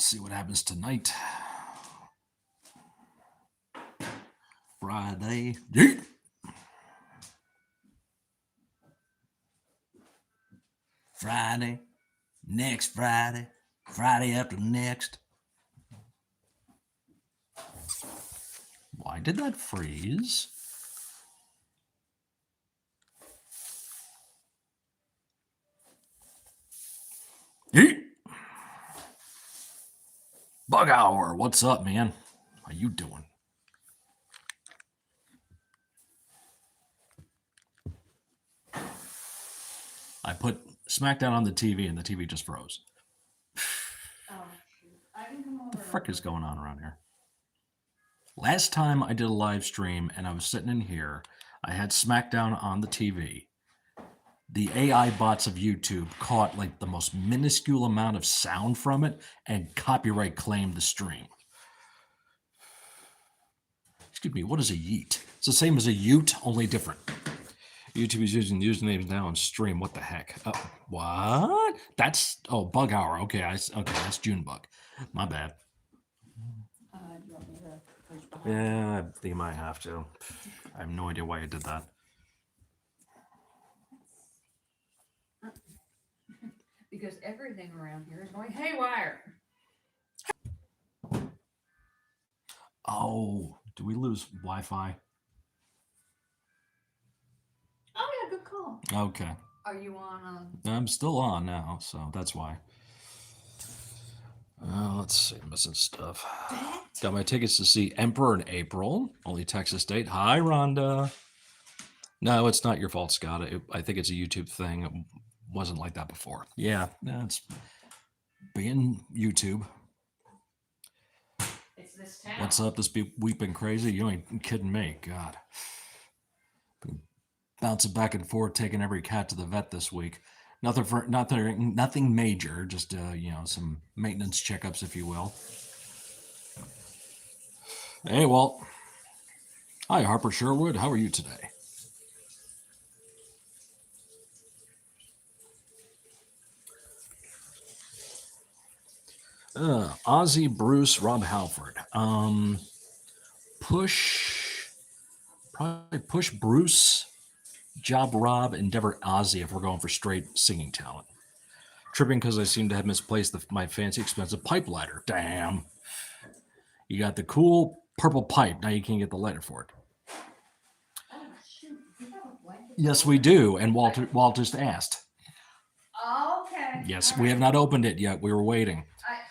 see what happens tonight. Friday. Yeet! Friday. Next Friday. Friday after next. Why did that freeze? Yeet! Bug Hour, what's up, man? How you doing? I put SmackDown on the TV and the TV just froze. Oh, shoot. I can come over. What the frick is going on around here? Last time I did a live stream and I was sitting in here, I had SmackDown on the TV. The AI bots of YouTube caught like the most minuscule amount of sound from it and copyright claimed the stream. Excuse me, what is a yeet? It's the same as a ute, only different. YouTube is using usernames now on stream. What the heck? What? That's Bug Hour. Okay, that's Junebug. My bad. Do you want me to push behind? Yeah, I think you might have to. I have no idea why I did that. Because everything around here is going haywire. Oh, do we lose Wi-Fi? Oh yeah, good call. Okay. Are you on? I'm still on now, so that's why. Let's see, missing stuff. Got my tickets to see Emperor in April. Only Texas date. Hi, Rhonda. No, it's not your fault, Scott. I think it's a YouTube thing. It wasn't like that before. Yeah, it's being YouTube. It's this town. What's up? This week been crazy? You ain't kidding me. God. Been bouncing back and forth, taking every cat to the vet this week. Nothing major, just some maintenance checkups, if you will. Hey, Walt. Hi, Harper Sherwood. How are you today? Ozzy, Bruce, Rob Halford. Probably push Bruce, Job Rob, Endeavor Ozzy if we're going for straight singing talent. Tripping because I seem to have misplaced my fancy expensive pipe lighter. Damn. You got the cool purple pipe. Now you can't get the lighter for it. Oh shoot! You have a blanket? Yes, we do. And Walt just asked. Okay. Yes, all we have right. not opened it yet. We were waiting.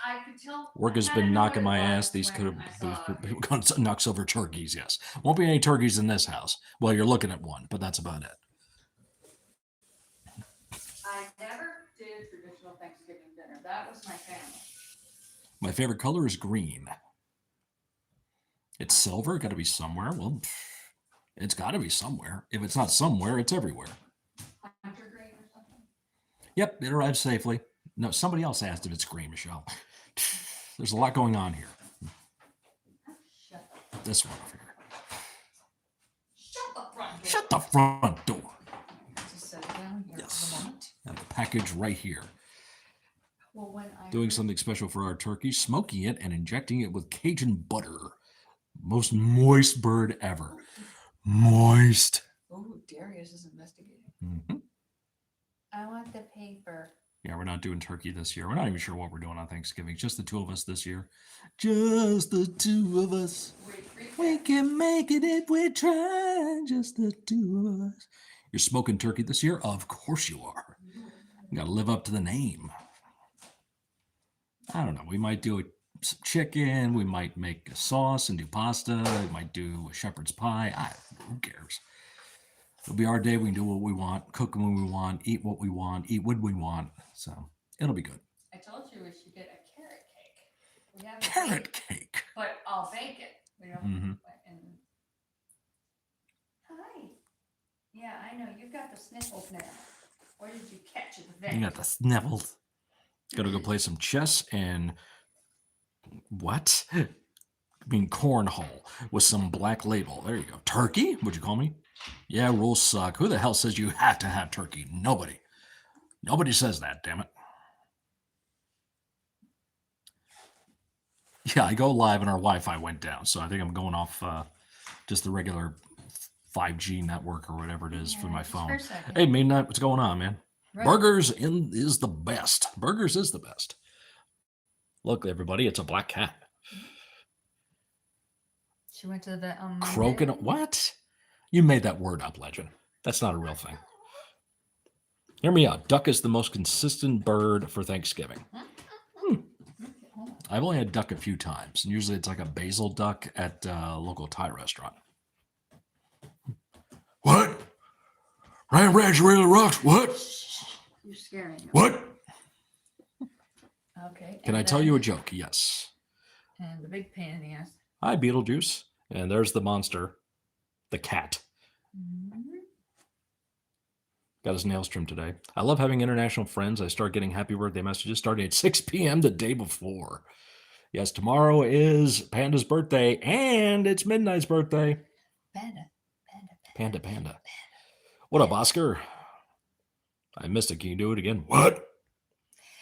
I could tell. Work has I kinda been knew knocking what my it ass. was These when could I saw it. have gone knocks over turkeys. Yes, won't be any turkeys in this house. Well, you're looking at one, but that's about it. I never did traditional Thanksgiving dinner. That was my family. My favorite color is green. It's silver. Got to be somewhere. Well, it's got to be somewhere. If it's not somewhere, it's everywhere. Hunter green or something. Yep, it arrived safely. No, somebody else asked if it's green, Michelle. There's a lot going on here. Shut up. This one over here. Shut the front door. Shut the front door. Just set it down here Yes. for the moment. And the package right here. Well, when I Doing heard- something special for our turkey, smoking it and injecting it with Cajun butter. Most moist bird ever. Moist. Oh, Darius is investigating. Mm-hmm. I want the paper. Yeah, we're not doing turkey this year. We're not even sure what we're doing on Thanksgiving. Just the two of us this year. Just the two of us. We can make it if we try. Just the two of us. You're smoking turkey this year? Of course you are. You got to live up to the name. I don't know. We might do some chicken. We might make a sauce and do pasta. We might do a shepherd's pie. Who cares? It'll be our day. We can do what we want, cook when we want, eat what we want, eat when we want. So it'll be good. I told you we should get a carrot cake. We have Carrot cake. but I'll bake it. We don't. Mm-hmm. And... Hi. Yeah, I know you've got the sniffles now. Where did you catch it? You got the sniffles. Gotta go play some chess and what? I mean cornhole with some Black Label. There you go. Turkey? Would you call me? Yeah, rules suck. Who the hell says you have to have turkey? Nobody. Nobody says that, damn it. Yeah, I go live and our Wi-Fi went down, so I think I'm going off just the regular 5G network or whatever it is for Yeah, my just for phone. a second. Hey, Midnight, what's going on, man? Right. Burgers is the best. Burgers is the best. Look, everybody, it's a black cat. She went to the vet on Monday. Croaking. What? You made that word up, Legend. That's not a real thing. Hear me out. Duck is the most consistent bird for Thanksgiving. I've only had duck a few times, and usually it's like a basil duck at a local Thai restaurant. What? Ryan Ranch really rocks. What? You're scaring him. What? Okay. Can I tell you a joke? Yes. And the big pain in the ass. Hi, Beetlejuice. And there's the monster, the cat. Mm-hmm. Got his nails trimmed today. I love having international friends. I start getting happy birthday messages starting at 6 p.m. the day before. Yes, tomorrow is Panda's birthday, and it's Midnight's birthday. Panda. What up, Oscar? I missed it. Can you do it again? What?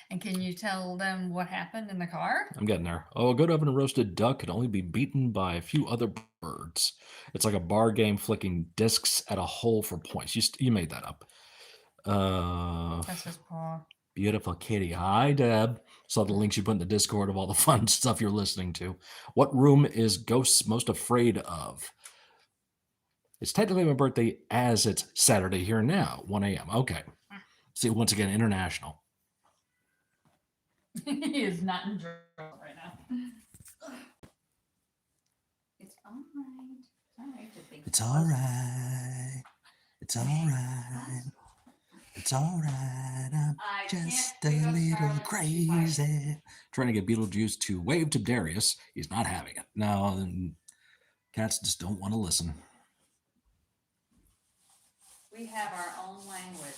And can you tell them what happened in the car? I'm getting there. Oh, a good oven roasted duck can only be beaten by a few other birds. It's like a bar game flicking discs at a hole for points. You made that up. That's his paw. Beautiful kitty. Hi, Deb. Saw the links you put in the Discord of all the fun stuff you're listening to. What room is Ghosts most afraid of? It's technically my birthday as it's Saturday here now, 1 a.m. Okay. See, once again, international. He is not in drill right now. It's all right. It's all right. It's all right. It's all right. It's all right. I'm just a little crazy. Trying to get Beetlejuice to wave to Darius. He's not having it. No, cats just don't want to listen. We have our own language.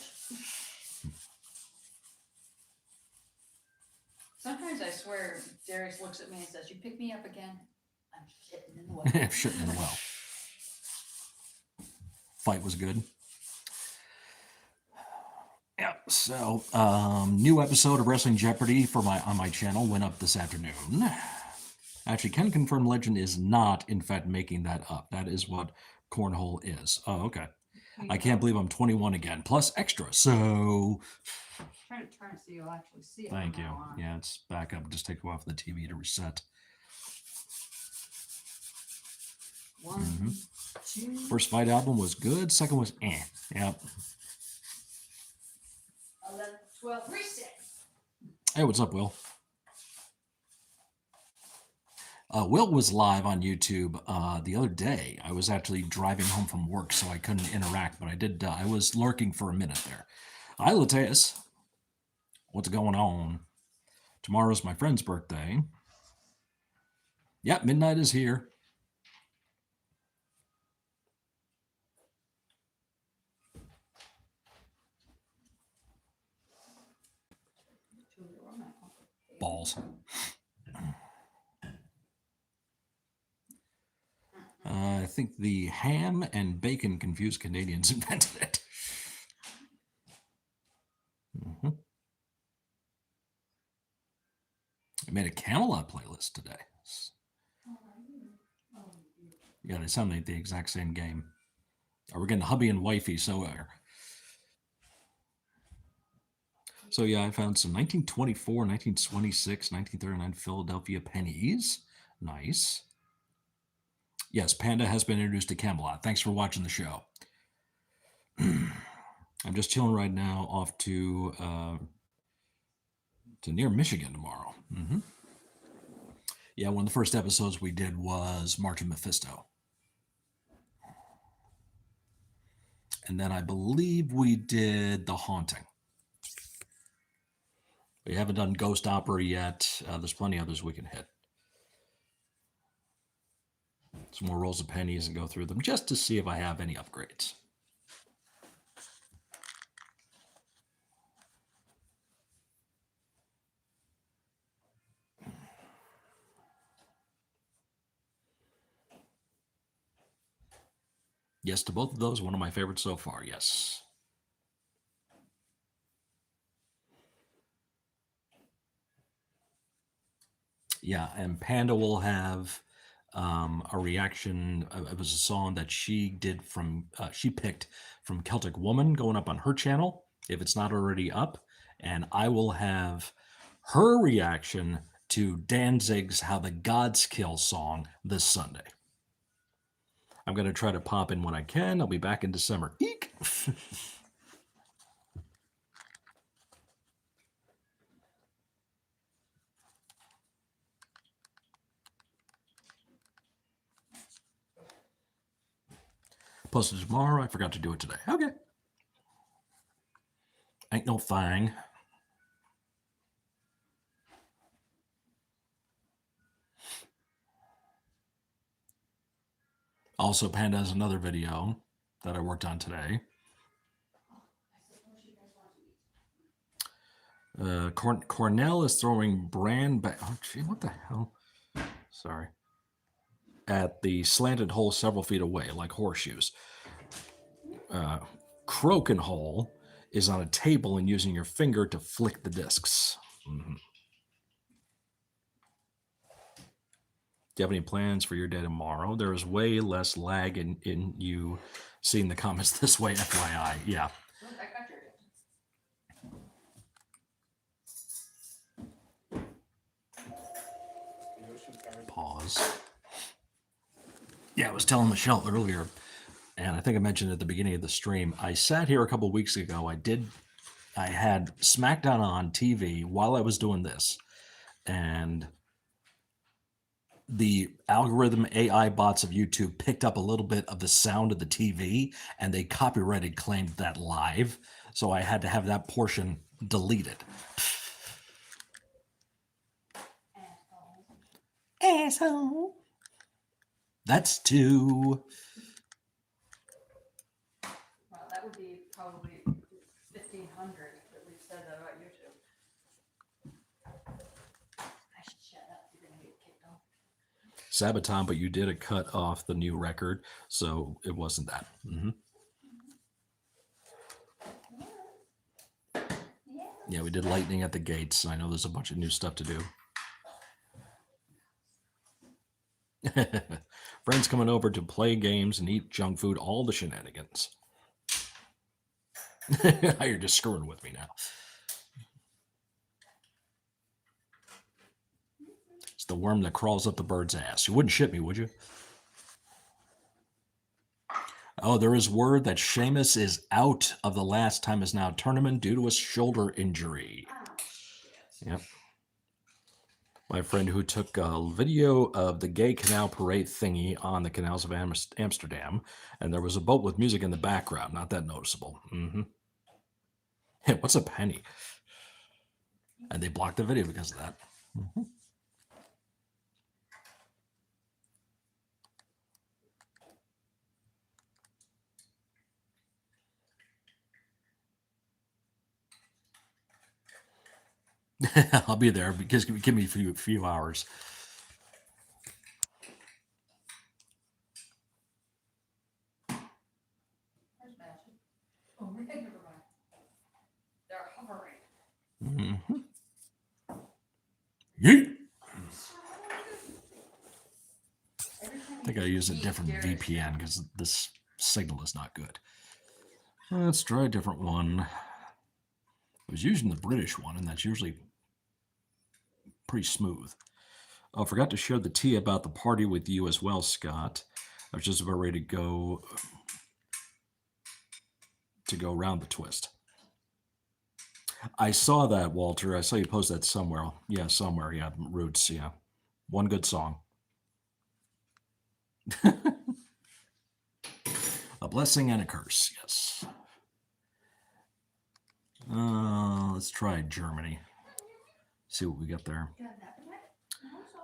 Sometimes I swear Darius looks at me and says, "You pick me up again? I'm shitting in the well." Shitting in the well. Fight was good. Yeah, so new episode of Wrestling Jeopardy on my channel went up this afternoon. Actually, can confirm Legend is not, in fact, making that up. That is what cornhole is. Oh, okay. I can't believe I'm 21 again, plus extra. So, Try to turn it so you'll actually see it. Thank you. Yeah, it's back up. Just take it off the TV to reset. 1, 2. First Fight album was good. Second was eh. Yep. 11, 12, reset. Hey, what's up, Will? Will was live on YouTube the other day. I was actually driving home from work, so I couldn't interact, but I did. I was lurking for a minute there. Hi, Lateus. What's going on? Tomorrow's my friend's birthday. Yeah, midnight is here. Balls. I think the ham and bacon confused Canadians invented it. Mm-hmm. I made a Camelot playlist today. Yeah, they sound like the exact same game. We're getting hubby and wifey, so yeah, I found some 1924, 1926, 1939 Philadelphia pennies. Nice. Yes, Panda has been introduced to Camelot. Thanks for watching the show. I'm just chilling right now off to near Michigan tomorrow. Mm-hmm. Yeah, one of the first episodes we did was March of Mephisto. And then I believe we did The Haunting. We haven't done Ghost Opera yet. There's plenty others we can hit. Some more rolls of pennies and go through them just to see if I have any upgrades. Yes, to both of those, one of my favorites so far, yes. Yeah, and Panda will have a reaction. It was a song that she did she picked from Celtic Woman going up on her channel, if it's not already up. And I will have her reaction to Danzig's How the Gods Kill song this Sunday. I'm going to try to pop in when I can. I'll be back in December. Eek! Posted tomorrow. I forgot to do it today. Okay. Ain't no thing. Also, Panda has another video that I worked on today. Cornell is throwing brand back. Oh, gee, what the hell? Sorry. At the slanted hole several feet away, like horseshoes. Crokin hole is on a table and using your finger to flick the discs. Mm-hmm. Do you have any plans for your day tomorrow? There is way less lag in you seeing the comments this way, FYI. Yeah. Pause. Yeah, I was telling Michelle earlier, and I think I mentioned at the beginning of the stream, I sat here a couple weeks ago. I had SmackDown on TV while I was doing this, and the algorithm AI bots of YouTube picked up a little bit of the sound of the TV, and they copyrighted claimed that live. So I had to have that portion deleted. Asshole. That's two. Well, that would be probably 1,500 that we've said that about YouTube. I should shut up. You're gonna get kicked off. Sabaton, but you did a cut off the new record, so it wasn't that. Mm-hmm. Yeah, we did Lightning at the Gates. I know there's a bunch of new stuff to do. Friends coming over to play games and eat junk food, all the shenanigans. You're just screwing with me now. It's the worm that crawls up the bird's ass. You wouldn't ship me, would you? Oh, there is word that Sheamus is out of the Last Time Is Now tournament due to a shoulder injury. Yep. My friend who took a video of the gay canal parade thingy on the canals of Amsterdam, and there was a boat with music in the background. Not that noticeable. Mm-hmm. Hey, what's a penny? And they blocked the video because of that. Mm-hmm. I'll be there because give me a few hours. Oh, never mind. They're hovering. Mm-hmm. Yeet. I think I use a different VPN because this signal is not good. Let's try a different one. I was using the British one, and that's usually pretty smooth. Oh, I forgot to share the tea about the party with you as well, Scott. I was just about ready to go around the twist. I saw that, Walter. I saw you post that somewhere. Yeah, somewhere. Yeah, Roots. Yeah, one good song. A blessing and a curse. Yes. Let's try Germany. See what we got there.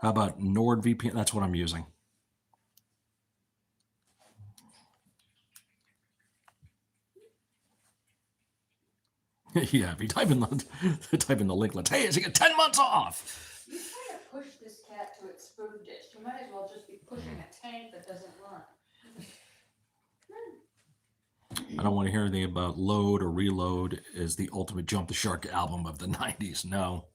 How about NordVPN? That's what I'm using. Yeah, if you type in the link, let's hey, you get 10 months off. You try to push this cat to its food dish. You might as well just be pushing a tank that doesn't run. I don't want to hear anything about Load or Reload as the ultimate Jump the Shark album of the 90s. No.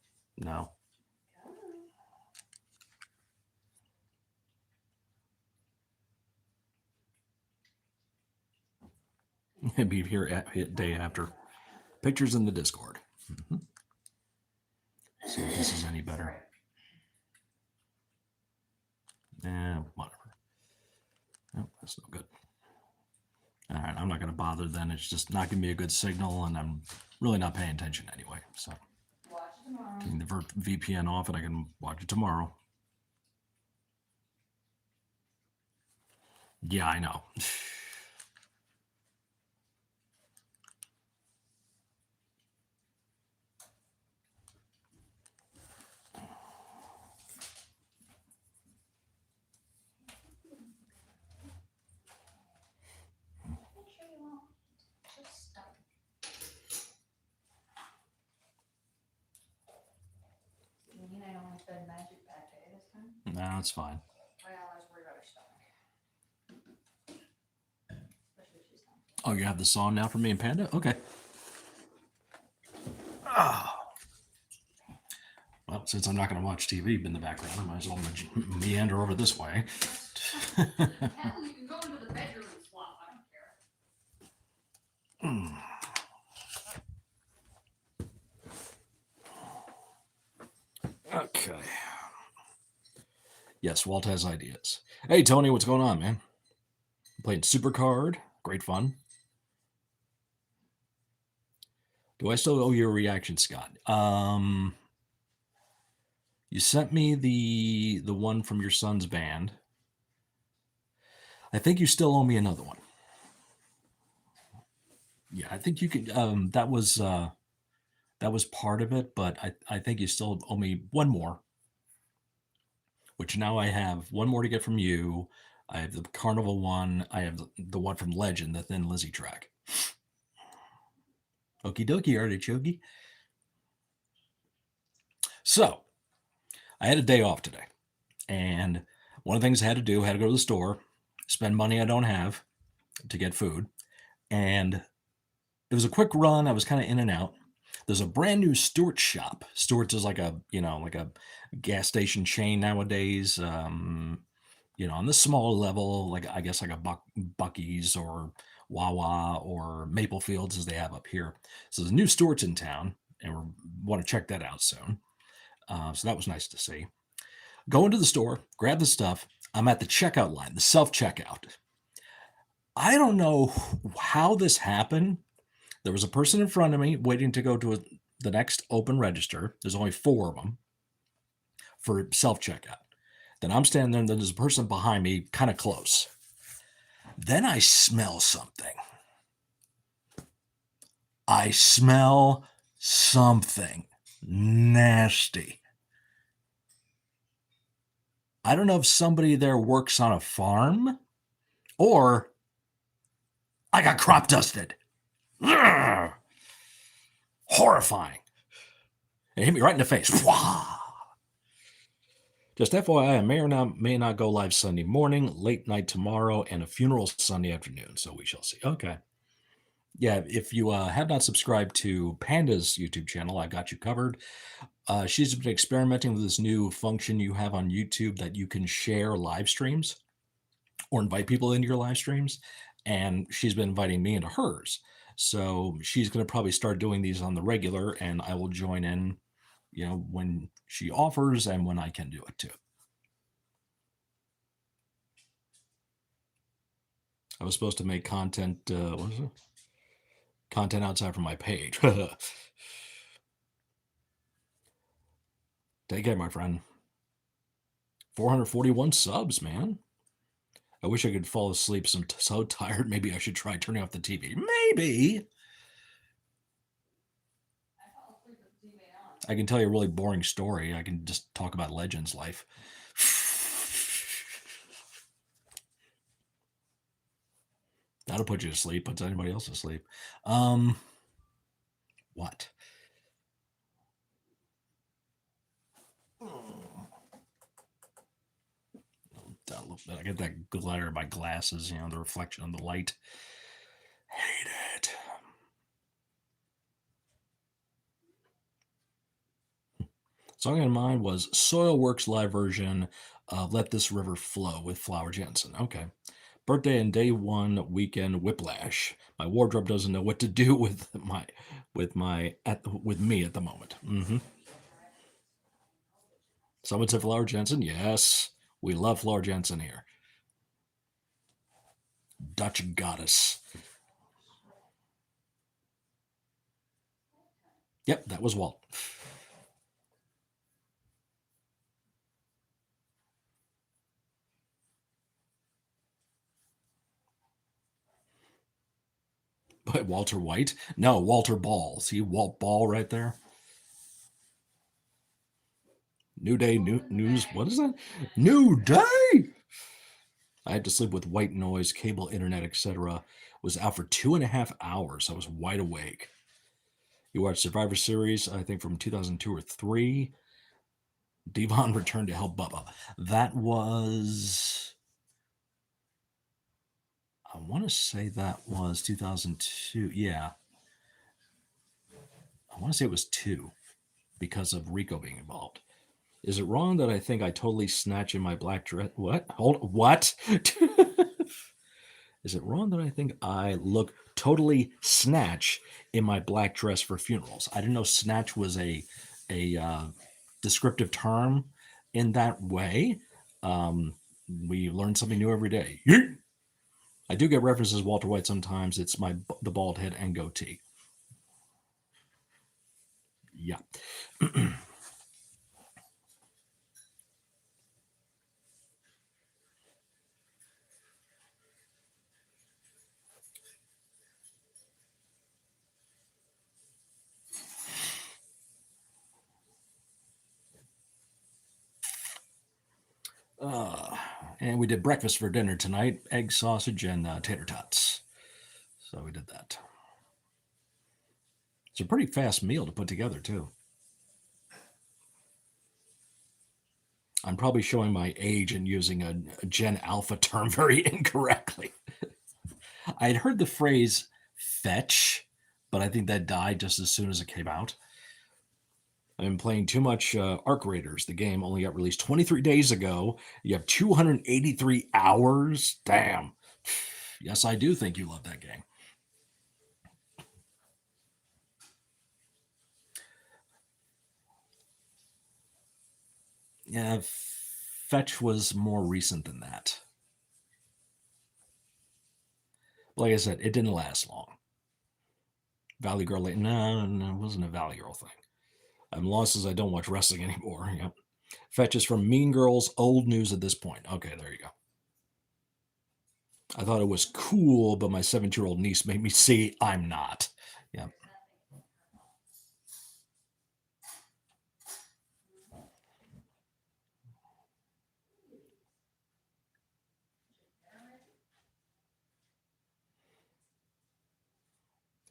Be here day after. Pictures in the Discord. See if this is any better. Whatever. Oh, that's no good. All right, I'm not going to bother then. It's just not going to be a good signal, and I'm really not paying attention anyway. So, getting the VPN off, and I can watch it tomorrow. Yeah, I know. I only fed magic pate this time. No, it's fine. Well, I was worried about her stomach. Especially if she's not. Oh, you have the song now for me and Panda? Okay. Oh. Well, since I'm not going to watch TV in the background, I might as well meander over this way. Hell, you can go into the bedroom and swap. I don't care. Okay. Yes, Walt has ideas. Hey, Tony, what's going on, man? Playing Supercard. Great fun. Do I still owe you a reaction, Scott? You sent me the one from your son's band. I think you still owe me another one. Yeah, I think you could. That was part of it, but I think you still owe me one more. Which now I have one more to get from you. I have the Carnival one. I have the one from Legend, the Thin Lizzy track. Okie dokie, artichoke. So, I had a day off today. And one of the things I had to do, I had to go to the store, spend money I don't have to get food. And it was a quick run. I was kind of in and out. There's a brand new Stewart's shop. Stewart's is like a gas station chain nowadays. On the small level, like I guess like a Buc-ee's or Wawa or Maple Fields as they have up here. So there's a new Stewart's in town, and we want to check that out soon. So that was nice to see. Go into the store, grab the stuff. I'm at the checkout line, the self-checkout. I don't know how this happened. There was a person in front of me waiting to go to the next open register. There's only 4 of them for self-checkout. Then I'm standing there, and then there's a person behind me kind of close. Then I smell something. I smell something nasty. I don't know if somebody there works on a farm or I got crop dusted. Ugh. Horrifying. It hit me right in the face. Just FYI, I may not go live Sunday morning, late night tomorrow, and a funeral Sunday afternoon. So we shall see. Okay. Yeah, if you have not subscribed to Panda's YouTube channel, I've got you covered. She's been experimenting with this new function you have on YouTube that you can share live streams or invite people into your live streams. And she's been inviting me into hers. So she's going to probably start doing these on the regular, and I will join in, when she offers and when I can do it too. I was supposed to make content, what is it? Content outside from my page. Take care, my friend. 441 subs, man. I wish I could fall asleep. I'm so tired. Maybe I should try turning off the TV. Maybe. I can tell you a really boring story. I can just talk about Legend's life. That'll put you to sleep. Puts anybody else to sleep. What? I get that glare in my glasses, the reflection of the light. Hate it. Song in mind was Soilworks live version of Let This River Flow with Flower Jensen. Okay. Birthday and day one weekend whiplash. My wardrobe doesn't know what to do with me at the moment. Someone said Flower Jensen. Yes, we love Flower Jensen here. Dutch goddess. Yep, that was Walt. But Walter White? No, Walter Ball. See Walt Ball right there? New Day, new news. What is that? New Day. I had to sleep with white noise, cable, internet, etc. Was out for 2.5 hours. I was wide awake. You watched Survivor Series, I think from 2002 or 3. Devon returned to help Bubba. That was, I want to say that was 2002. Yeah. I want to say it was 2 because of Rico being involved. Is it wrong that I think I totally snatch in my black dress? What? What? Is it wrong that I think I look totally snatch in my black dress for funerals? I didn't know snatch was a descriptive term in that way. We learn something new every day. Yeet! I do get references Walter White sometimes. It's the bald head and goatee. Yeah. And we did breakfast for dinner tonight: egg, sausage, and tater tots. So we did that. It's a pretty fast meal to put together, too. I'm probably showing my age and using a Gen Alpha term very incorrectly. I had heard the phrase fetch, but I think that died just as soon as it came out. I've been playing too much Arc Raiders. The game only got released 23 days ago. You have 283 hours. Damn. Yes, I do think you love that game. Yeah, Fetch was more recent than that. Like I said, it didn't last long. Valley Girl, no, it wasn't a Valley Girl thing. I'm lost as I don't watch wrestling anymore. Yep. Fetch is from Mean Girls, old news at this point. Okay, there you go. I thought it was cool, but my 7-year-old niece made me see I'm not. Yeah.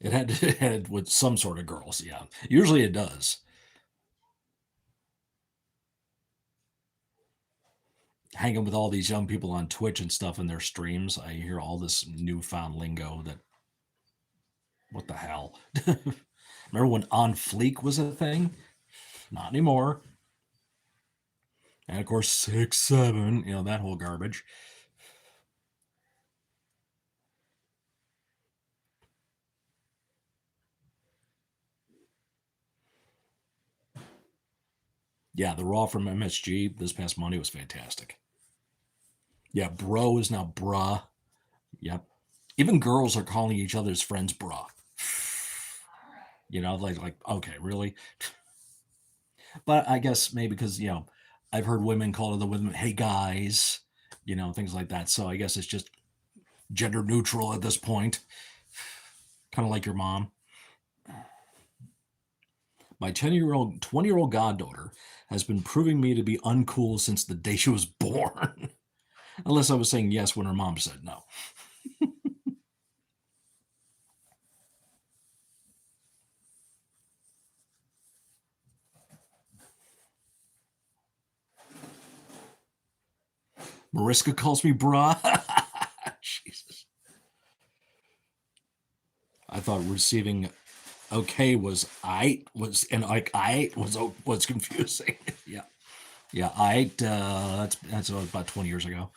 It had with some sort of girls, yeah. Usually it does. Hanging with all these young people on Twitch and stuff in their streams, I hear all this newfound lingo that, what the hell? Remember when On Fleek was a thing? Not anymore. And of course, 6'7", that whole garbage. Yeah, the Raw from MSG this past Monday was fantastic. Yeah, bro is now bruh. Yep. Even girls are calling each other's friends bruh. Like okay, really? But I guess maybe because, I've heard women call other women, hey guys, things like that. So I guess it's just gender neutral at this point. Kind of like your mom. My 20-year-old goddaughter has been proving me to be uncool since the day she was born. Unless I was saying yes when her mom said no. Mariska calls me brah. Jesus. I thought receiving okay was I was and like I was confusing. Yeah. Yeah, that's about 20 years ago.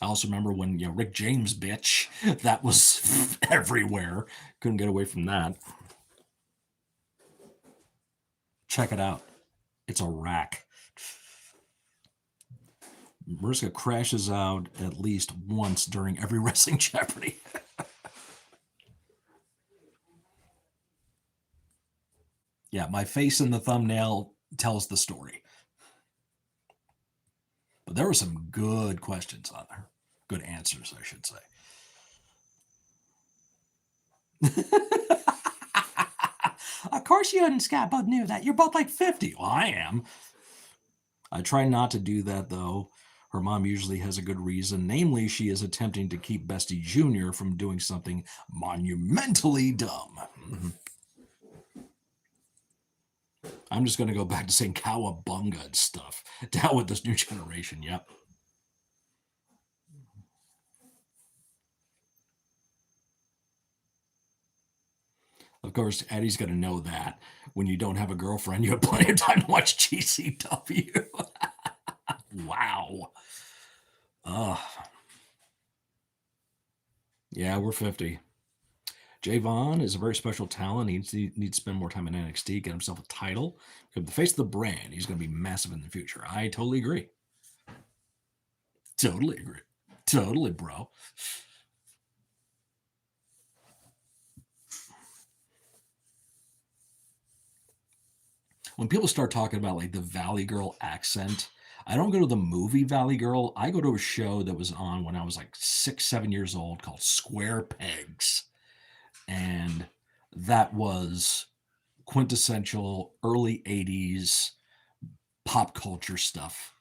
I also remember when, Rick James, bitch, that was everywhere. Couldn't get away from that. Check it out. It's a rack. Mariska crashes out at least once during every wrestling Jeopardy. Yeah, my face in the thumbnail tells the story. But there were some good questions on there. Good answers, I should say. Of course you and Scott both knew that. You're both like 50. Well, I am. I try not to do that, though. Her mom usually has a good reason. Namely, she is attempting to keep Bestie Jr. from doing something monumentally dumb. I'm just going to go back to saying cowabunga and stuff. Down with this new generation, yep. Of course, Eddie's going to know that when you don't have a girlfriend, you have plenty of time to watch GCW. Wow. Yeah, we're 50. Javon is a very special talent. He needs to spend more time in NXT, get himself a title, become the face of the brand. He's going to be massive in the future. I totally agree. Totally agree. Totally, bro. When people start talking about like the Valley Girl accent, I don't go to the movie Valley Girl. I go to a show that was on when I was like 6, 7 years old called Square Pegs. And that was quintessential early 80s pop culture stuff.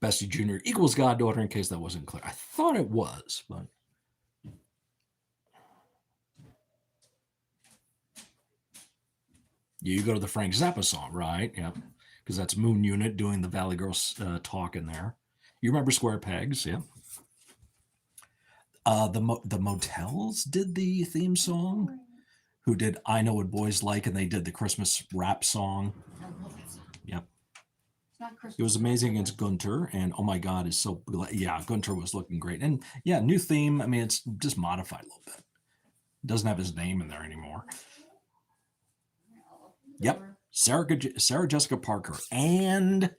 Bestie Jr. equals goddaughter, in case that wasn't clear. I thought it was, but you go to the Frank Zappa song, right? Yep. Because that's Moon Unit doing the Valley Girls talk in there. You remember Square Pegs, yeah. The Motels did the theme song. Who did I Know What Boys Like, and they did the Christmas rap song. Yep. It was amazing against Gunter, and oh my God, is so yeah. Gunter was looking great, and yeah, new theme. I mean, it's just modified a little bit. It doesn't have his name in there anymore. Yep, Sarah Jessica Parker, and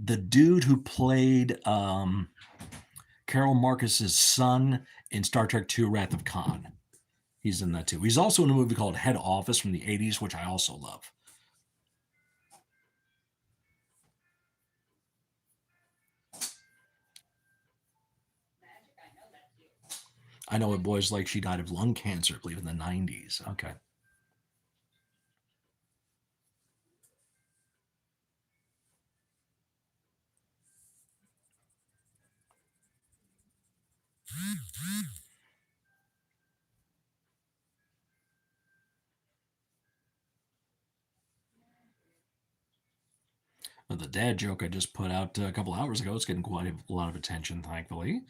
the dude who played Carol Marcus's son in Star Trek II: Wrath of Khan. He's in that too. He's also in a movie called Head Office from the 80s, which I also love. I Know What Boys Like. She died of lung cancer, I believe, in the 90s. Okay. The dad joke I just put out a couple hours ago, it's getting quite a lot of attention, thankfully.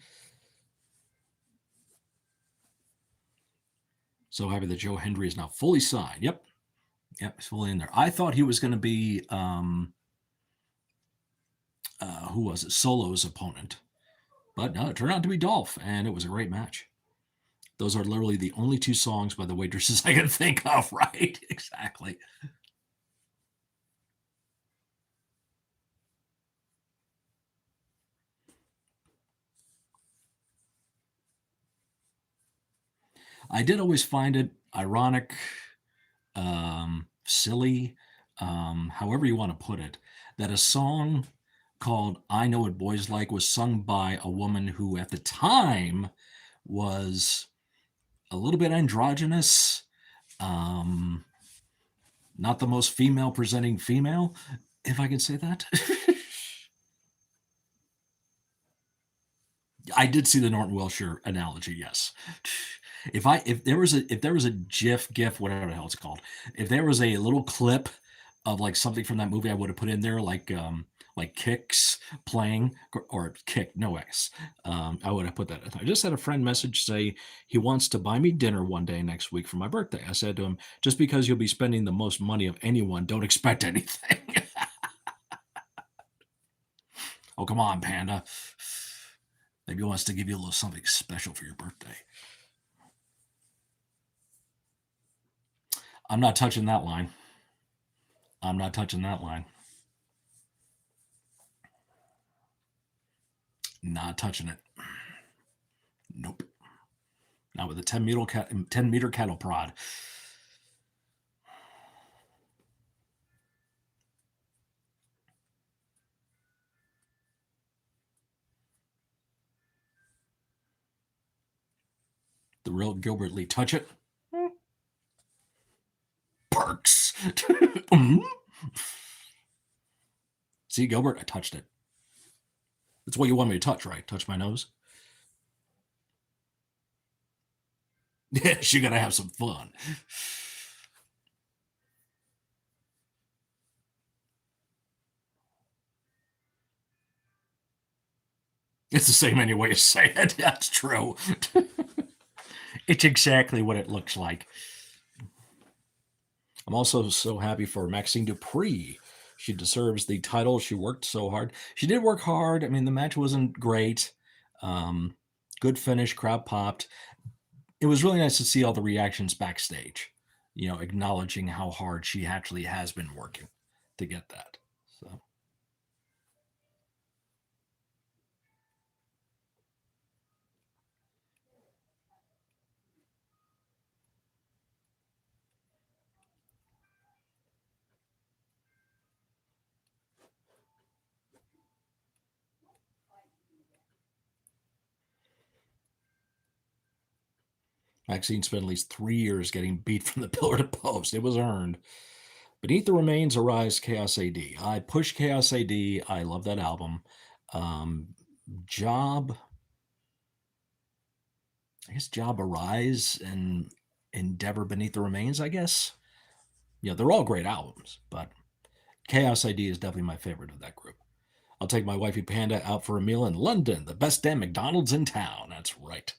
So happy that Joe Hendry is now fully signed. Yep. Yep, he's fully in there. I thought he was going to be, who was it? Solo's opponent. But no, it turned out to be Dolph, and it was a great match. Those are literally the only two songs by the waitresses I can think of, right? Exactly. I did always find it ironic, silly, however you want to put it, that a song called I Know What Boys Like was sung by a woman who at the time was a little bit androgynous, not the most female presenting female, if I can say that. I did see the Norton Wilshire analogy, yes. If there was a GIF, whatever the hell it's called, if there was a little clip of like something from that movie, I would have put in there like like kicks playing or kick, no X. I would have put that. I just had a friend message say he wants to buy me dinner one day next week for my birthday. I said to him, just because you'll be spending the most money of anyone, don't expect anything. Oh, come on, Panda. Maybe he wants to give you a little something special for your birthday. I'm not touching that line. I'm not touching that line. Not touching it. Nope. Not with a 10-meter cattle prod. The real Gilbert Lee. Touch it. Perks. See, Gilbert, I touched it. That's what you want me to touch, right? Touch my nose? Yes, you gotta have some fun. It's the same any way you say it. That's true. It's exactly what it looks like. I'm also so happy for Maxine Dupree. She deserves the title. She worked so hard. She did work hard. I mean, the match wasn't great. Good finish, crowd popped. It was really nice to see all the reactions backstage, acknowledging how hard she actually has been working to get that. So. Maxine spent at least 3 years getting beat from the pillar to post. It was earned. Beneath the Remains, Arise, Chaos AD. I push Chaos AD. I love that album. Job Arise and Endeavor Beneath the Remains, I guess. Yeah, they're all great albums, but Chaos ID is definitely my favorite of that group. I'll take my wifey Panda out for a meal in London, the best damn McDonald's in town. That's right.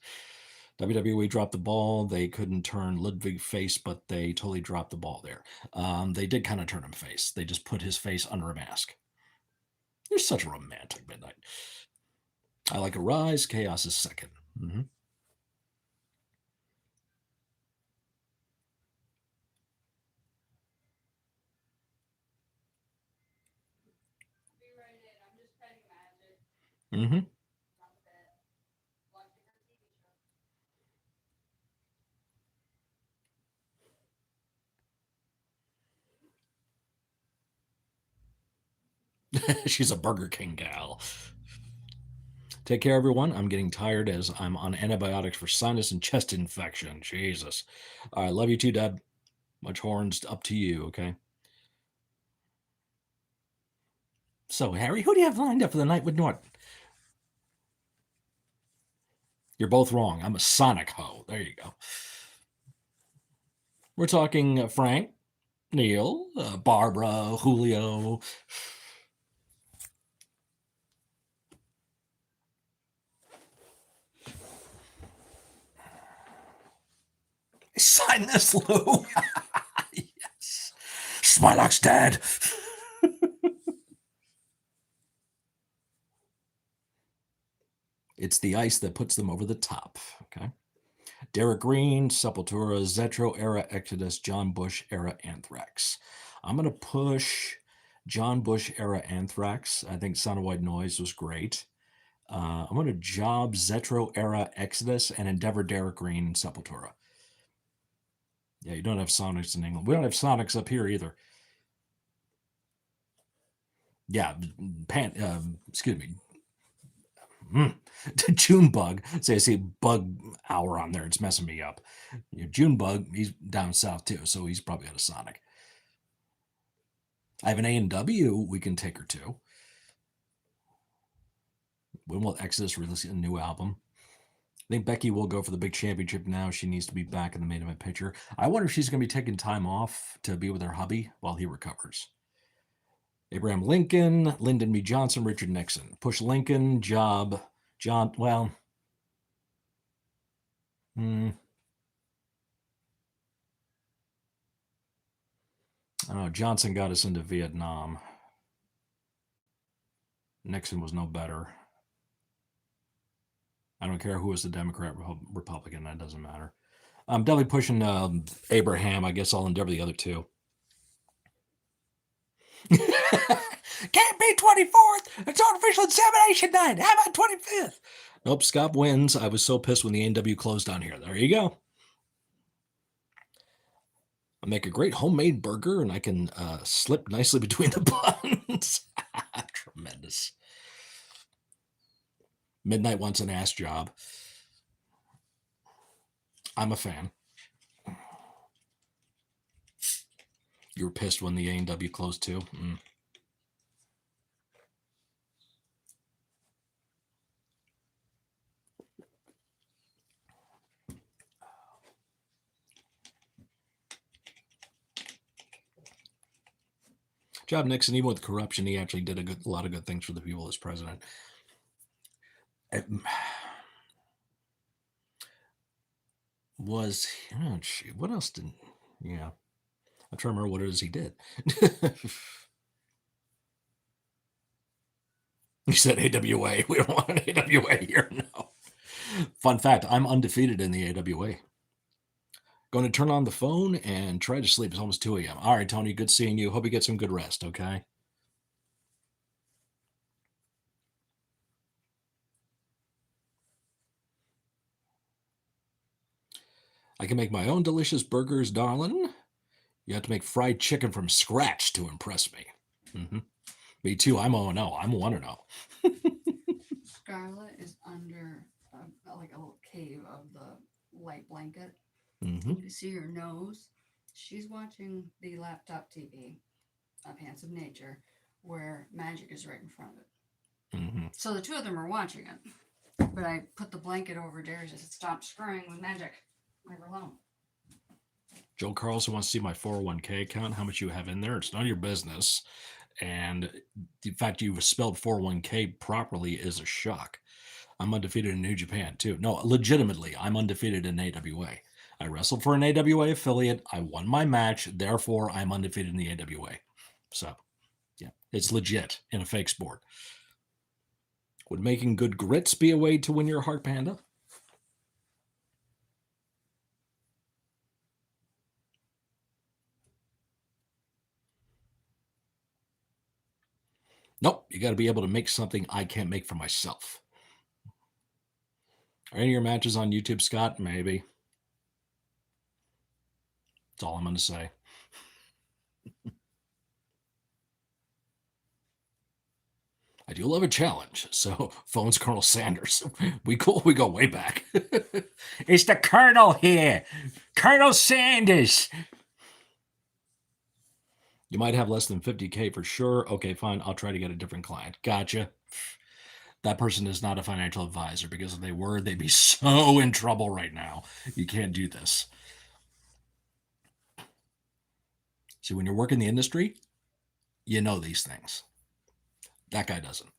WWE dropped the ball. They couldn't turn Ludwig face, but they totally dropped the ball there. They did kind of turn him face. They just put his face under a mask. You're such a romantic, Midnight. I like Arise. Chaos is second. Mm-hmm. Mm-hmm. She's a Burger King gal. Take care, everyone. I'm getting tired as I'm on antibiotics for sinus and chest infection. Jesus. All right, love you too, Deb. Much horns up to you, okay? So, Harry, who do you have lined up for the night with Norton? You're both wrong. I'm a Sonic hoe. There you go. We're talking Frank, Neil, Barbara, Julio. Sign this, Lou. Yes. Smilock's dead. It's the ice that puts them over the top. Okay. Derek Green, Sepultura, Zetro era Exodus, John Bush era Anthrax. I'm going to push John Bush era Anthrax. I think Sound of White Noise was great. I'm going to job Zetro era Exodus and Endeavor Derek Green Sepultura. Yeah, you don't have Sonics in England. We don't have Sonics up here either. Yeah, excuse me. June Bug. Say I see Bug Hour on there. It's messing me up. June Bug, he's down south too, so he's probably got a Sonic. I have an A&W we can take her to. When will Exodus release a new album? I think Becky will go for the big championship now. She needs to be back in the main event picture. I wonder if she's going to be taking time off to be with her hubby while he recovers. Abraham Lincoln, Lyndon B. Johnson, Richard Nixon. Push Lincoln, John, well, I don't know. Johnson got us into Vietnam. Nixon was no better. I don't care who was the Democrat, Republican. That doesn't matter. I'm definitely pushing Abraham. I guess I'll endeavor the other two. Can't be 24th. It's artificial insemination night. How about 25th? Nope, Scott wins. I was so pissed when the A&W closed down here. There you go. I make a great homemade burger, and I can slip nicely between the buns. Tremendous. Midnight wants an ass job. I'm a fan. You were pissed when the A&W closed too? Job Nixon, even with corruption, he actually did a lot of good things for the people as president. What else did, yeah. I'm trying to remember what it is he did. He said AWA. We don't want an AWA here. No. Fun fact, I'm undefeated in the AWA. Going to turn on the phone and try to sleep. It's almost 2 a.m. All right, Tony, good seeing you. Hope you get some good rest, okay? I can make my own delicious burgers, darling. You have to make fried chicken from scratch to impress me. Mm-hmm. Me too. I'm 0-0. I'm 1-0. Scarlett is under like a little cave of the light blanket. Mm-hmm. You can see her nose. She's watching the laptop TV of Handsome Nature, where magic is right in front of it. Mm-hmm. So the two of them are watching it. But I put the blanket over Darius and said, "Stop screwing with magic. Leave her alone." Joe Carlson wants to see my 401k account, how much you have in there. It's none of your business. And the fact you've spelled 401k properly is a shock. I'm undefeated in New Japan, too. No, legitimately, I'm undefeated in AWA. I wrestled for an AWA affiliate. I won my match. Therefore, I'm undefeated in the AWA. So, yeah, it's legit in a fake sport. Would making good grits be a way to win your heart, Panda? Nope, you got to be able to make something I can't make for myself. Are any of your matches on YouTube, Scott? Maybe. That's all I'm going to say. I do love a challenge. So, phone's Colonel Sanders. We cool. We go way back. It's the Colonel here. Colonel Sanders. You might have less than 50K for sure. Okay, fine. I'll try to get a different client. Gotcha. That person is not a financial advisor, because if they were, they'd be so in trouble right now. You can't do this. See, when you're working the industry, you know these things. That guy doesn't.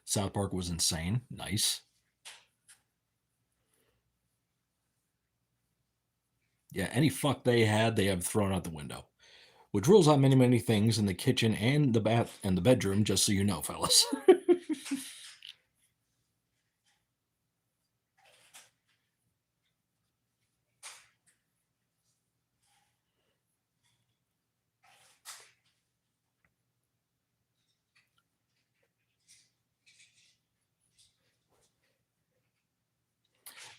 South Park was insane. Nice. Yeah, any fuck they had, they have thrown out the window. Which rules out many, many things in the kitchen and the bath and the bedroom, just so you know, fellas.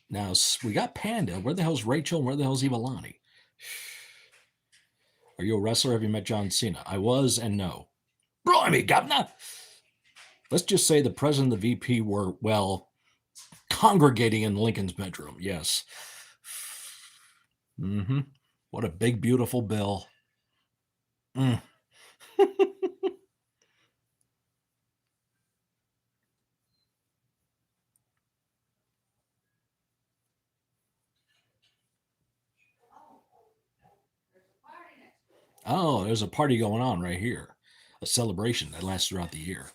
Now, we got Panda. Where the hell's Rachel and where the hell's Ivalani? Are you a wrestler? Have you met John Cena? I was, and no. Blimey, governor! Let's just say the president and the VP were, well, congregating in Lincoln's bedroom. Yes. Mm-hmm. What a big, beautiful bill. Mm. Oh, there's a party going on right here. A celebration that lasts throughout the year.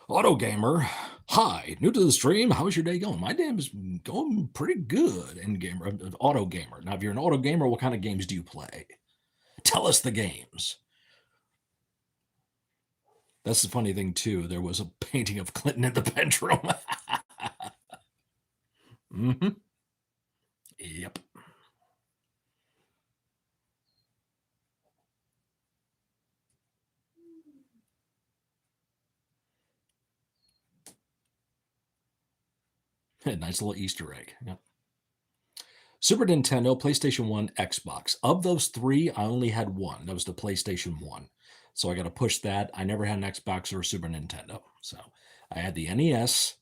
Auto Gamer, hi, new to the stream. How's your day going? My day is going pretty good. And gamer, Auto Gamer. Now, if you're an Auto Gamer, what kind of games do you play? Tell us the games. That's the funny thing too. There was a painting of Clinton in the bedroom. Mm-hmm. Yep. Nice little Easter egg. Yep. Super Nintendo, PlayStation 1, Xbox. Of those three, I only had one. That was the PlayStation 1. So I got to push that. I never had an Xbox or a Super Nintendo. So I had the NES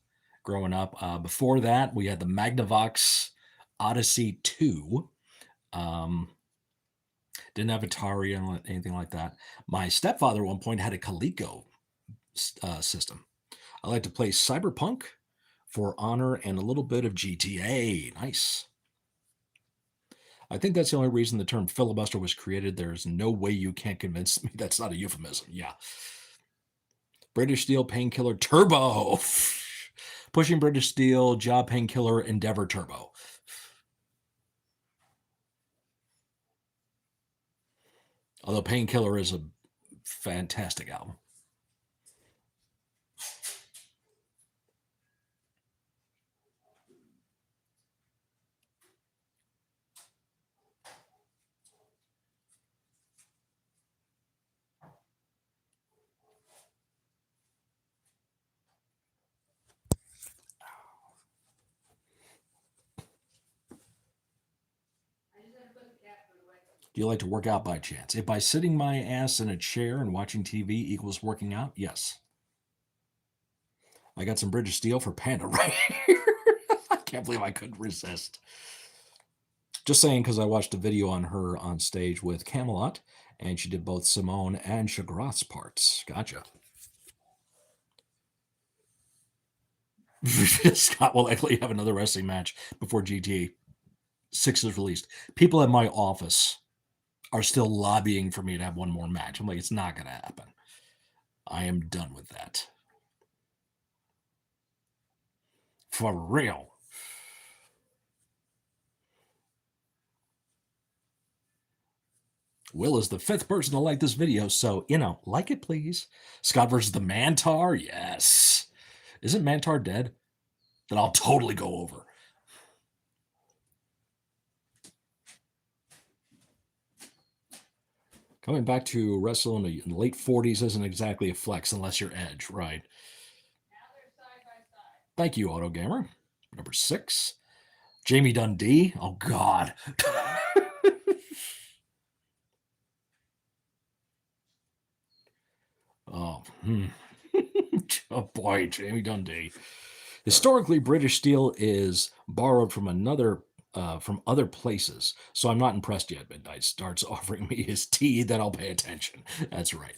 growing up. Before that, we had the Magnavox Odyssey 2. Didn't have Atari or anything like that. My stepfather at one point had a Coleco system. I like to play Cyberpunk, For Honor, and a little bit of GTA. Nice. I think that's the only reason the term filibuster was created. There's no way you can't convince me that's not a euphemism. Yeah. British Steel, Painkiller, Turbo. Pushing British Steel, Job, Painkiller, Endeavor, Turbo. Although Painkiller is a fantastic album. Do you like to work out by chance? If by sitting my ass in a chair and watching TV equals working out, yes. I got some British Steel for Panda right here. I can't believe I couldn't resist. Just saying, because I watched a video on her on stage with Camelot, and she did both Simone and Chagrath's parts. Gotcha. Scott will likely have another wrestling match before GTA 6 is released. People at my office are still lobbying for me to have one more match. I'm like, it's not going to happen. I am done with that. For real. Will is the fifth person to like this video, so, like it, please. Scott versus the Mantar? Yes. Isn't Mantar dead? Then I'll totally go over. Coming back to wrestle in the late 40s isn't exactly a flex unless you're Edge, right? Thank you, Auto Gamer. Number 6. Jamie Dundee. Oh, God. Oh, oh boy, Jamie Dundee. Historically, British Steel is borrowed from from other places, so I'm not impressed yet. Midnight starts offering me his tea, then I'll pay attention. That's right.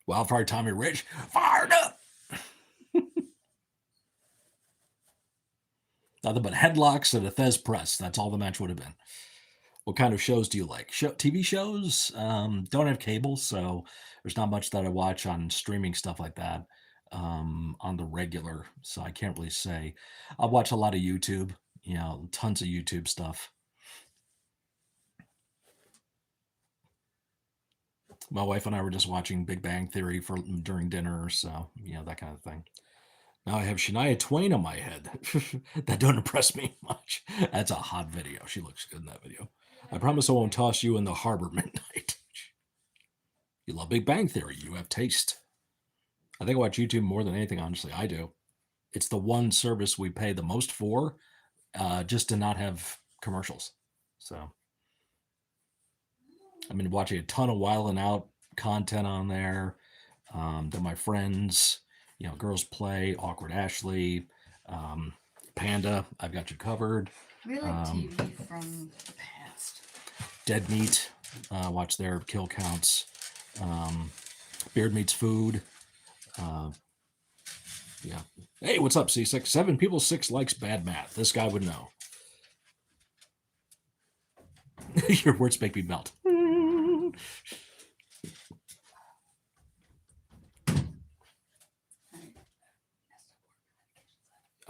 Wildfire Tommy Rich, fired up. Nothing but headlocks and a Thez press. That's all the match would have been. What kind of shows do you like? TV shows? Don't have cable, so there's not much that I watch on streaming stuff like that on the regular. So I can't really say. I watch a lot of YouTube. Tons of YouTube stuff. My wife and I were just watching Big Bang Theory during dinner, so that kind of thing. Now I have Shania Twain on my head. That don't impress me much. That's a hot video. She looks good in that video. I promise I won't toss you in the harbor midnight. You love Big Bang Theory. You have taste. I think I watch YouTube more than anything, honestly. I do. It's the one service we pay the most for just to not have commercials. So I've been watching a ton of Wild 'N Out content on there. That my friends, Girls Play, Awkward Ashley, Panda, I've got you covered. We like TV from the past. Dead Meat, watch their kill counts. Beard Meats Food. Yeah. Hey, what's up, C6? 7 people, 6 likes, bad math. This guy would know. Your words make me melt.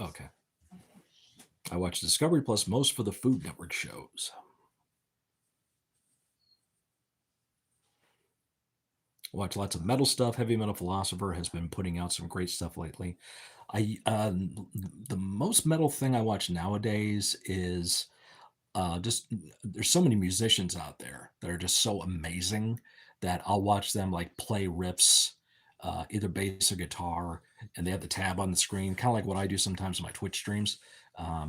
Okay. I watch Discovery Plus most for the Food Network shows. Watch lots of metal stuff. Heavy Metal Philosopher has been putting out some great stuff lately. The most metal thing I watch nowadays is just there's so many musicians out there that are just so amazing that I'll watch them like play riffs, either bass or guitar, and they have the tab on the screen, kind of like what I do sometimes in my Twitch streams.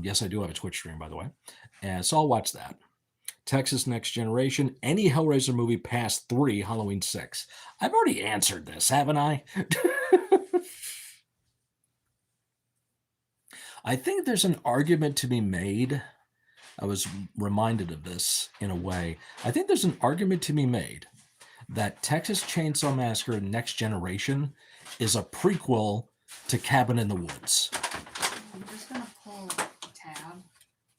Yes, I do have a Twitch stream, by the way, and so I'll watch that. Texas Next Generation, any Hellraiser movie past 3, Halloween 6. I've already answered this, haven't I? I think there's an argument to be made. I was reminded of this in a way. I think there's an argument to be made that Texas Chainsaw Massacre Next Generation is a prequel to Cabin in the Woods. I'm just going to pull the tab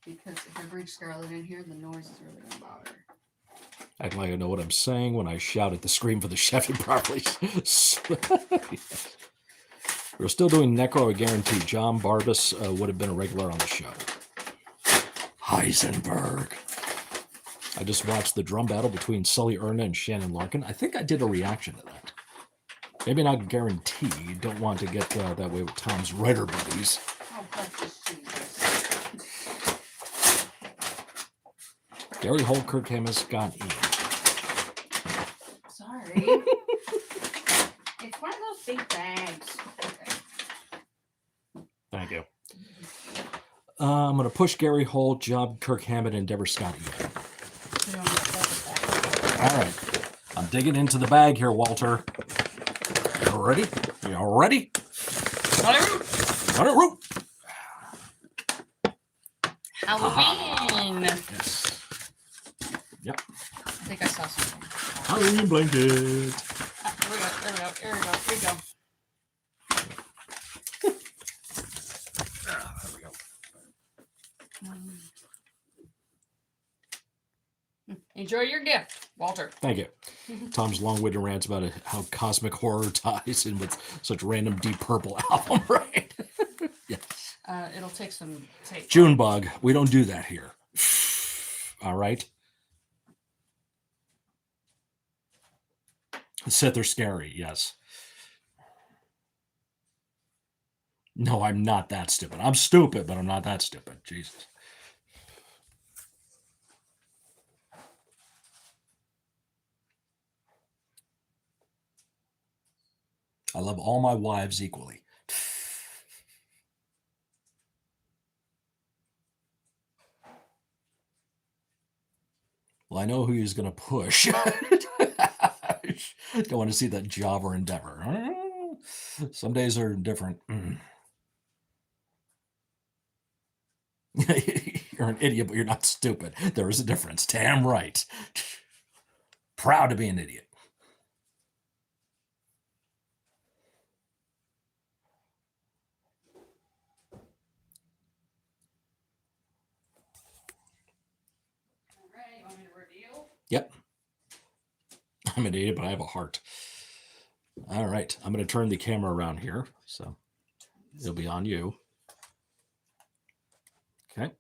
because if I bring Scarlett in here, the noise is really going to bother her. Act like I know what I'm saying when I shout at the screen for the chef properly. We're still doing Necro, I guarantee. John Barbas would have been a regular on the show. Heisenberg. I just watched the drum battle between Sully Erna and Shannon Larkin. I think I did a reaction to that. Maybe not guarantee. You don't want to get that way with Tom's writer buddies. Oh, precious Jesus. Gary Holt, Kirk Hammett, Scott Ian. Sorry. It's one of those big bags. Okay. Thank you. I'm going to push Gary Holt, Job Kirk Hammett, and Deborah Scott Ian. All right. I'm digging into the bag here, Walter. You ready? You ready? Got it, Root. Halloween. Yes. Yep. I think I saw something. Halloween blanket. Here we go. There we go. Enjoy your gift, Walter. Thank you. Tom's long-winded rants about how cosmic horror ties in with such random Deep Purple album, right? Yes. It'll take some tape. Junebug, we don't do that here. All right? Sith are scary, yes. No, I'm not that stupid. I'm stupid, but I'm not that stupid. Jesus. I love all my wives equally. Well, I know who he's going to push. Don't want to see that job or endeavor. Some days are different. You're an idiot, but you're not stupid. There is a difference. Damn right. Proud to be an idiot. All right, you want me to reveal? Yep. I'm an idiot, but I have a heart. All right. I'm going to turn the camera around here. So it'll be on you. Okay.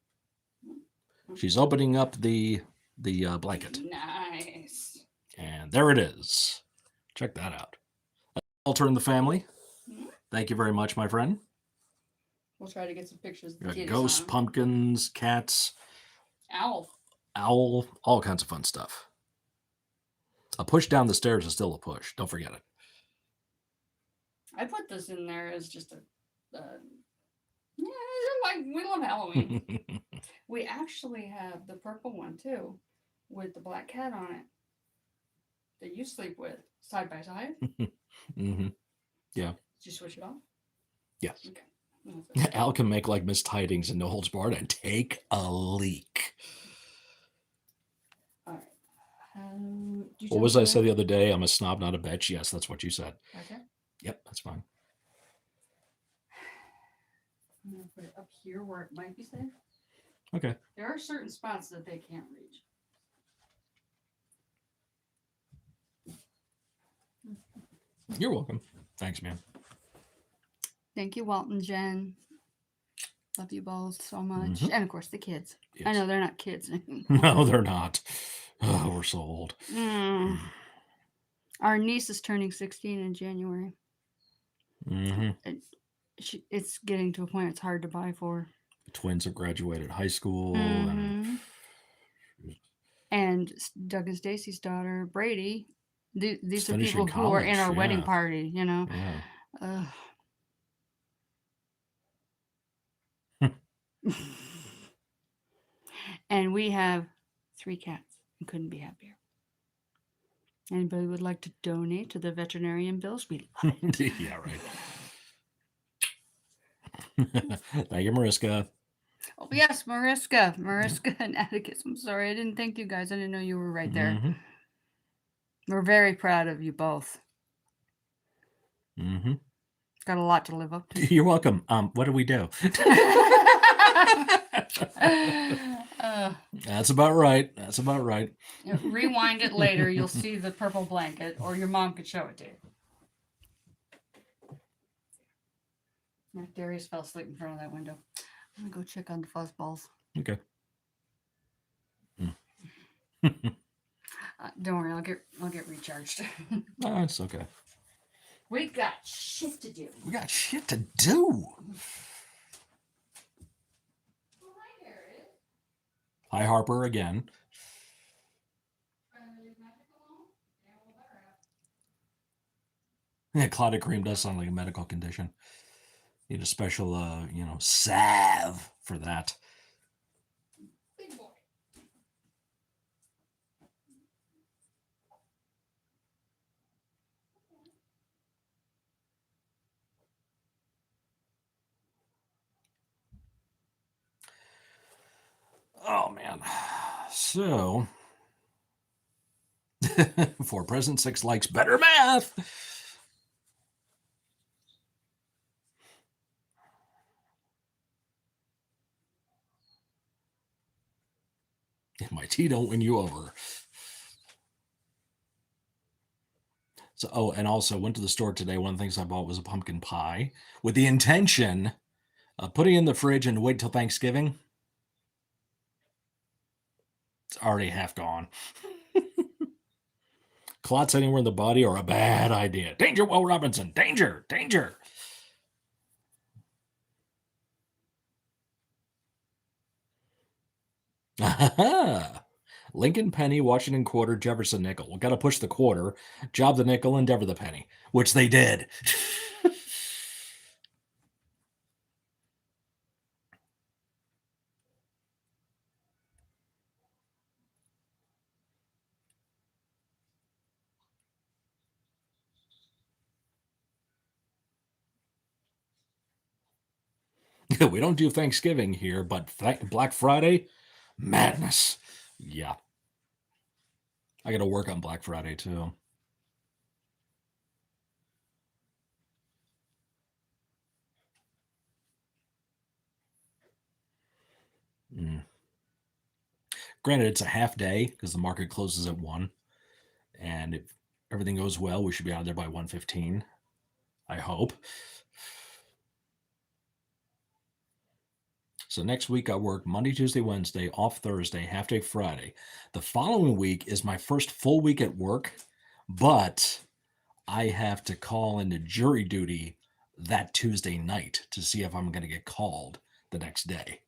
She's opening up the blanket. Nice. And there it is. Check that out. Walter and the family. Thank you very much, my friend. We'll try to get some pictures of the You got kitties ghosts, on. pumpkins, cats, Owl. owl, all kinds of fun stuff. A push down the stairs is still a push. Don't forget it. I put this in there as just a we love Halloween. We actually have the purple one too, with the black cat on it that you sleep with side by side. Mm-hmm. Yeah. Did you switch it off? Yes. Okay. Al can make like Miss Tidings and No Holds Barred and take a leak. All right. What was I said the other day? I'm a snob, not a bitch. Yes, that's what you said. Okay. Yep, that's fine. I'm gonna put it up here where it might be safe. Okay. There are certain spots that they can't reach. You're welcome. Thanks, man. Thank you, Walt and Jen. Love you both so much. Mhm. And of course, the kids. Yes. I know they're not kids anymore. No, they're not. Oh, we're so old. Our niece is turning 16 in January. Mm-hmm. It's getting to a point it's hard to buy for. The twins have graduated high school. And Doug and Stacy's daughter, Brady. These are finishing people who are in our college, wedding yeah. party, you know. Yeah. And we have 3 cats and couldn't be happier. Anybody would like to donate to the veterinarian bills? We love it. Yeah, right. Thank you, Mariska. Oh, yes, Mariska and Atticus. I'm sorry, I didn't thank you guys. I didn't know you were right there. Mm-hmm. We're very proud of you both. Mm-hmm. Got a lot to live up to. You're welcome. What do we do? That's about right. That's about right. Rewind it later. You'll see the purple blanket, or your mom could show it to you. Yeah, Darius fell asleep in front of that window. I'm gonna go check on the fuzzballs. Okay. Don't worry, I'll get recharged. No, it's okay. We got shit to do. We got shit to do. Hi, Harper again. Yeah, clotted cream does sound like a medical condition. Need a special, salve for that. Big boy. Oh, man. So, 4 present, 6 likes, better math. My tea don't win you over. So, and also went to the store today. One of the things I bought was a pumpkin pie with the intention of putting it in the fridge and wait till Thanksgiving. It's already half gone. Clots anywhere in the body are a bad idea. Danger, Will Robinson. Danger, danger. Lincoln penny, Washington quarter, Jefferson nickel. We got to push the quarter, job the nickel, endeavor the penny, which they did. We don't do Thanksgiving here, but Black Friday, madness. Yeah. I got to work on Black Friday too. Granted, it's a half day because the market closes at 1. And if everything goes well, we should be out of there by 1:15. I hope. So next week I work Monday, Tuesday, Wednesday, off Thursday, half day Friday. The following week is my first full week at work, but I have to call into jury duty that Tuesday night to see if I'm going to get called the next day.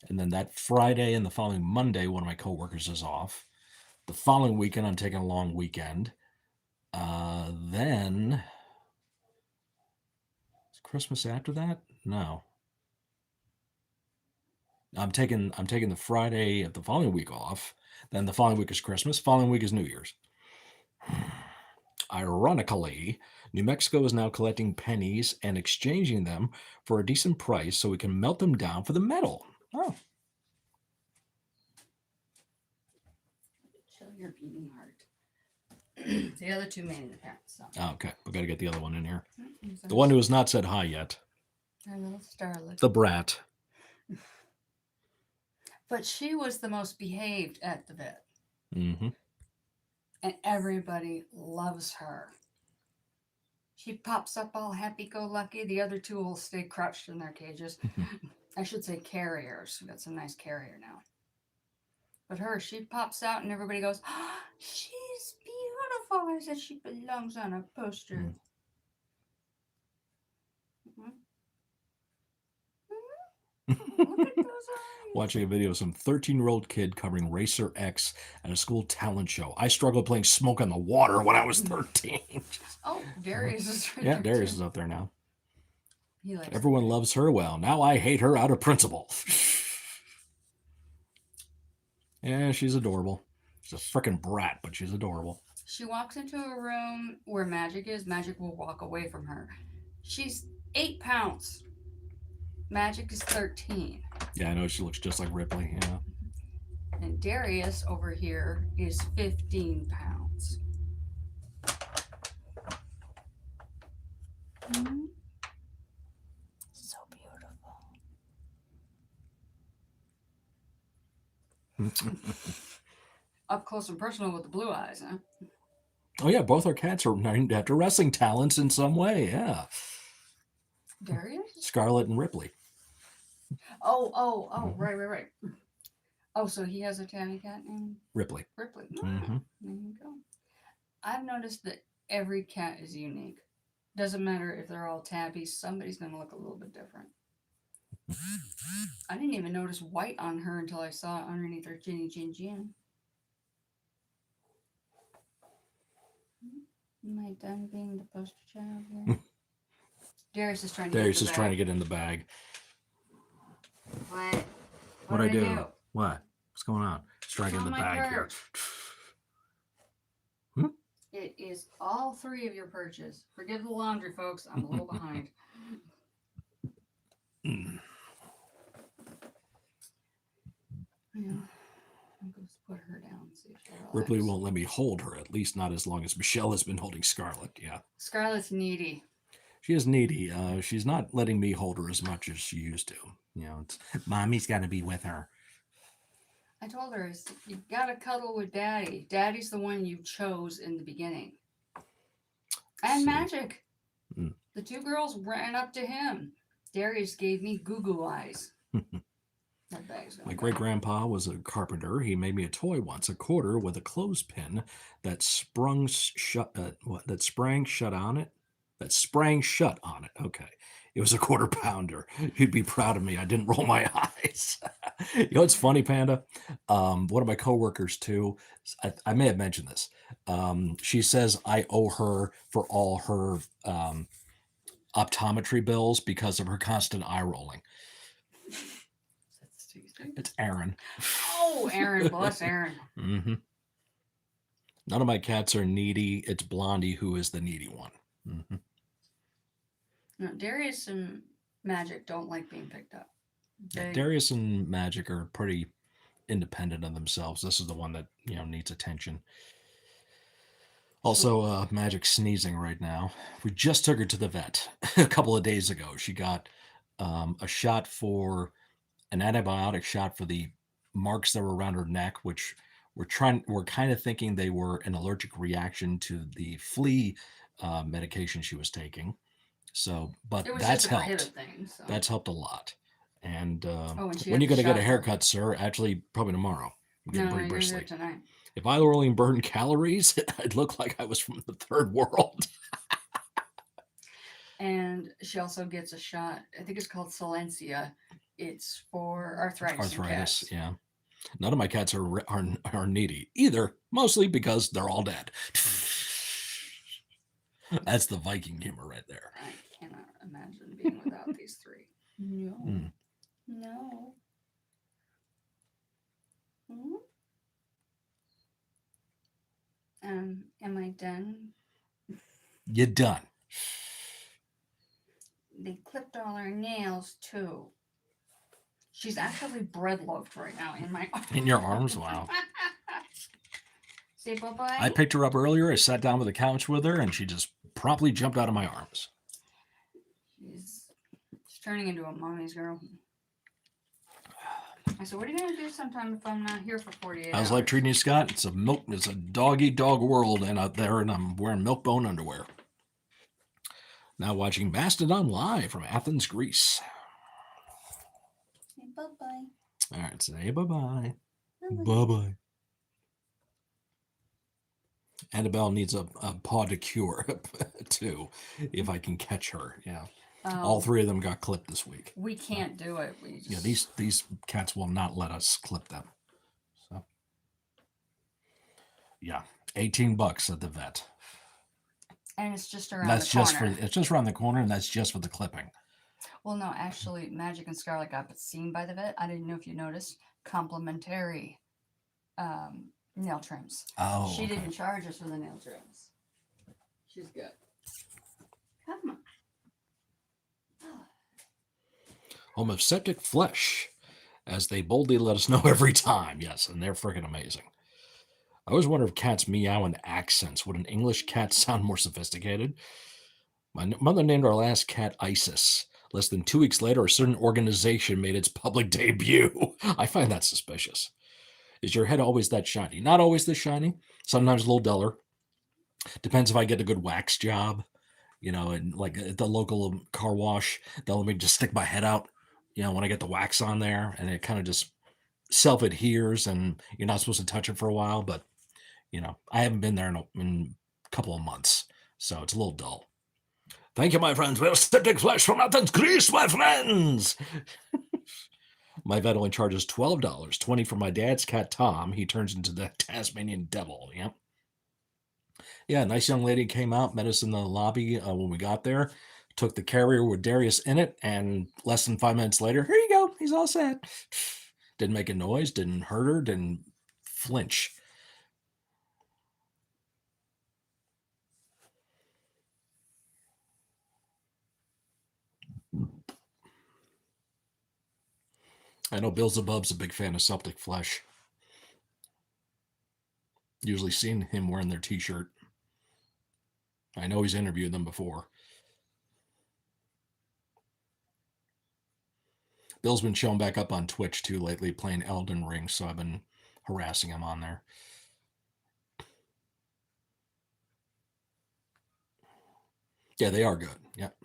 And then that Friday and the following Monday, one of my coworkers is off. The following weekend, I'm taking a long weekend. Then is Christmas after that? No. I'm taking the Friday of the following week off. Then the following week is Christmas. Following week is New Year's. Ironically, New Mexico is now collecting pennies and exchanging them for a decent price so we can melt them down for the metal. Oh. Chill your beating heart. The other 2 made in the past. So. Okay, we got to get the other one in here. The one who has not said hi yet. Our little starlet. The brat. But she was the most behaved at the vet. Mm-hmm. And everybody loves her. She pops up all happy-go-lucky. The other two will stay crouched in their cages. I should say carriers. We got some nice carrier now. But her, she pops out and everybody goes, oh, she's beautiful. I said she belongs on a poster. Mm-hmm. Look at those eyes. Watching a video of some 13-year-old kid covering Racer X at a school talent show. I struggled playing Smoke on the Water when I was 13. Oh, Darius is right Yeah, there Darius too. is up there now. He likes Everyone loves her. Well, now I hate her out of principle. Yeah, she's adorable. She's a freaking brat, but she's adorable. She walks into a room where Magic is. Magic will walk away from her. She's 8 pounds. Magic is 13. Yeah, I know she looks just like Ripley. Yeah. And Darius over here is 15 pounds. Mm-hmm. So beautiful. Up close and personal with the blue eyes, huh? Oh yeah, both our cats are named after wrestling talents in some way. Yeah. Darius? Scarlet and Ripley. Oh, right. Oh, so he has a tabby cat named Ripley. Ripley. Mm-hmm. There you go. I've noticed that every cat is unique. Doesn't matter if they're all tabbies, somebody's going to look a little bit different. I didn't even notice white on her until I saw it underneath her Ginny Gin Gin. Am I done being the poster child here? Darius is trying to get in the bag. What? What'd I do? What? What's going on? He's trying to get in the my bag purse. here. It is all 3 of your purchase. Forgive the laundry, folks. I'm a little behind. Yeah. I'm going to put her down and see if she relaxes. Ripley won't let me hold her, at least not as long as Michelle has been holding Scarlet. Yeah. Scarlet's needy. She is needy. She's not letting me hold her as much as she used to. You know, Mommy's got to be with her. I told her, you got to cuddle with Daddy. Daddy's the one you chose in the beginning. And Magic. Mm. The 2 girls ran up to him. Darius gave me goo-goo eyes. My great-grandpa was a carpenter. He made me a toy once, a quarter with a clothespin that sprang shut on it. That sprang shut on it. Okay. It was a quarter pounder. He'd be proud of me. I didn't roll my eyes. You know what's funny, Panda? One of my coworkers, too, I may have mentioned this. She says I owe her for all her optometry bills because of her constant eye rolling. It's Aaron. Oh, Aaron. Bless Aaron. Mm-hmm. None of my cats are needy. It's Blondie who is the needy one. Mm-hmm. No, Darius and Magic don't like being picked up. Darius and Magic are pretty independent of themselves. This is the one that, you know, needs attention. Also, Magic's sneezing right now. We just took her to the vet a couple of days ago. She got a shot for an antibiotic shot for the marks that were around her neck, which we're kind of thinking they were an allergic reaction to the flea medication she was taking. So, but that's helped. Thing, so. That's helped a lot. And when are you going to get a haircut, sir? Actually, probably tomorrow. I'm getting pretty bristly. Tonight. If I were only burned calories, I'd look like I was from the third world. And she also gets a shot. I think it's called Silencia. It's for arthritis. Yeah. None of my cats are needy either, mostly because they're all dead. That's the Viking humor right there. I cannot imagine being without these 3. No. Mm. No. Am I done? You're done. They clipped all her nails too. She's actually bread-loafed right now in my arms. In your arms? Wow. Say bye-bye. I picked her up earlier. I sat down on the couch with her, and she just promptly jumped out of my arms. She's turning into a mommy's girl. I said, what are you going to do sometime if I'm not here for 48 How's hours? life treating you, Scott? It's a dog-eat-dog world, and out there, and I'm wearing milk-bone underwear. Now watching Mastodon live from Athens, Greece. Hey, bye-bye. All right, say bye-bye. Bye-bye. Annabelle needs a pedicure, too, if I can catch her. Yeah. All three of them got clipped this week. We can't do it. We just... Yeah, these cats will not let us clip them. So, yeah, $18 at the vet. And it's just around That's the corner. it's just around the corner, and that's just for the clipping. Well, no, actually, Magic and Scarlet got seen by the vet. I didn't know if you noticed. Complimentary nail trims. Oh, she okay. didn't charge us for the nail trims. She's good. Come on. Home of Septic Flesh, as they boldly let us know every time. Yes, and they're freaking amazing. I always wonder if cats meow in accents. Would an English cat sound more sophisticated? My mother named our last cat Isis. Less than 2 weeks later, a certain organization made its public debut. I find that suspicious. Is your head always that shiny? Not always this shiny. Sometimes a little duller. Depends if I get a good wax job. And like at the local car wash, they'll let me just stick my head out, when I get the wax on there, and it kind of just self-adheres, and you're not supposed to touch it for a while, but, I haven't been there in a couple of months, so it's a little dull. Thank you, my friends. We have Septic Flesh from Athens, Greece, my friends. My vet only charges $12, $20 for my dad's cat, Tom. He turns into the Tasmanian devil, yeah. Yeah, nice young lady came out, met us in the lobby when we got there, took the carrier with Darius in it, and less than 5 minutes later, here you go, he's all set. Didn't make a noise, didn't hurt her, didn't flinch. I know Beelzebub's a big fan of Septic Flesh. Usually seen him wearing their t-shirt. I know he's interviewed them before. Bill's been showing back up on Twitch too lately, playing Elden Ring, so I've been harassing him on there. Yeah, they are good. Yep.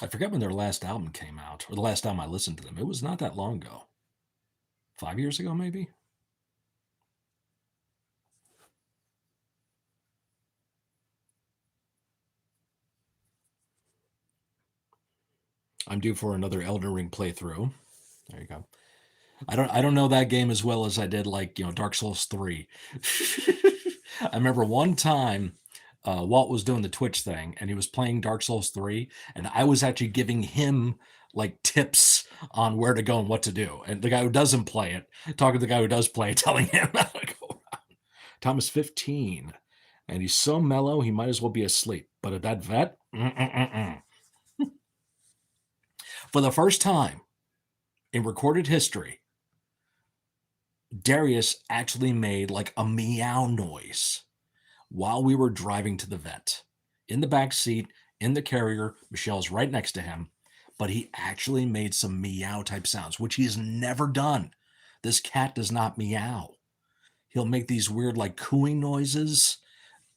I forget when their last album came out, or the last time I listened to them. It was not that long ago. 5 years ago, maybe? I'm due for another Elden Ring playthrough. There you go. I don't know that game as well as I did, like, Dark Souls 3. I remember one time Walt was doing the Twitch thing, and he was playing Dark Souls 3, and I was actually giving him like tips on where to go and what to do. And the guy who doesn't play it, talking to the guy who does play it, telling him how to go around. Tom is 15, and he's so mellow, he might as well be asleep. But at that vet, for the first time in recorded history, Darius actually made like a meow noise while we were driving to the vet. In the back seat, in the carrier, Michelle's right next to him, but he actually made some meow type sounds, which he's never done. This cat does not meow. He'll make these weird like cooing noises.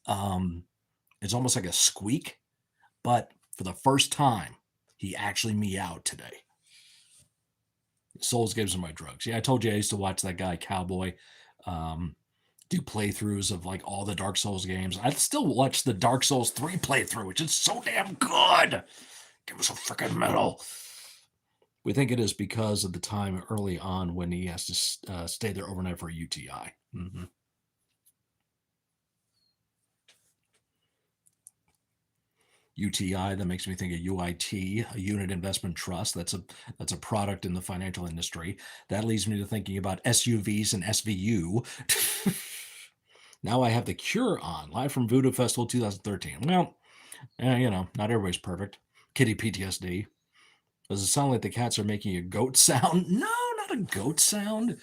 It's almost like a squeak, but for the first time, he actually meowed today. Souls gives him my drugs. Yeah, I told you I used to watch that guy Cowboy do playthroughs of like all the Dark Souls games. I still watch the Dark Souls 3 playthrough, which is so damn good. Give us a freaking medal. We think it is because of the time early on when he has to stay there overnight for a UTI. Mm-hmm. UTI, that makes me think of UIT, a unit investment trust. That's a product in the financial industry. That leads me to thinking about SUVs and SVU. Now I have The Cure on, live from Voodoo Festival 2013. Well, not everybody's perfect. Kitty PTSD. Does it sound like the cats are making a goat sound? No, not a goat sound.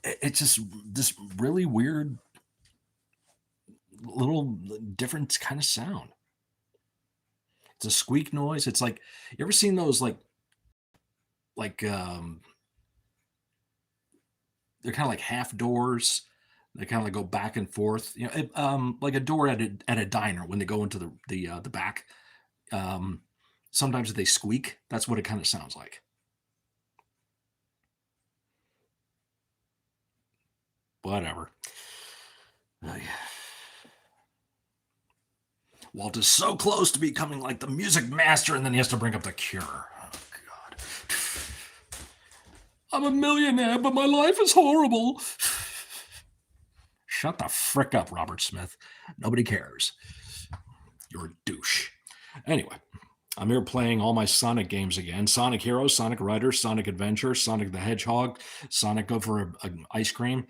It's just this really weird little different kind of sound. It's a squeak noise. It's like, you ever seen those like they're kind of like half doors. They kind of like go back and forth. Like a door at a diner when they go into the back. Um, Sometimes they squeak. That's what it kind of sounds like. Whatever. Oh, yeah. Walt is so close to becoming like the music master, and then he has to bring up The Cure. Oh, God. I'm a millionaire, but my life is horrible. Shut the frick up, Robert Smith. Nobody cares. You're a douche. Anyway, I'm here playing all my Sonic games again. Sonic Heroes, Sonic Riders, Sonic Adventure, Sonic the Hedgehog, Sonic Go for an ice cream.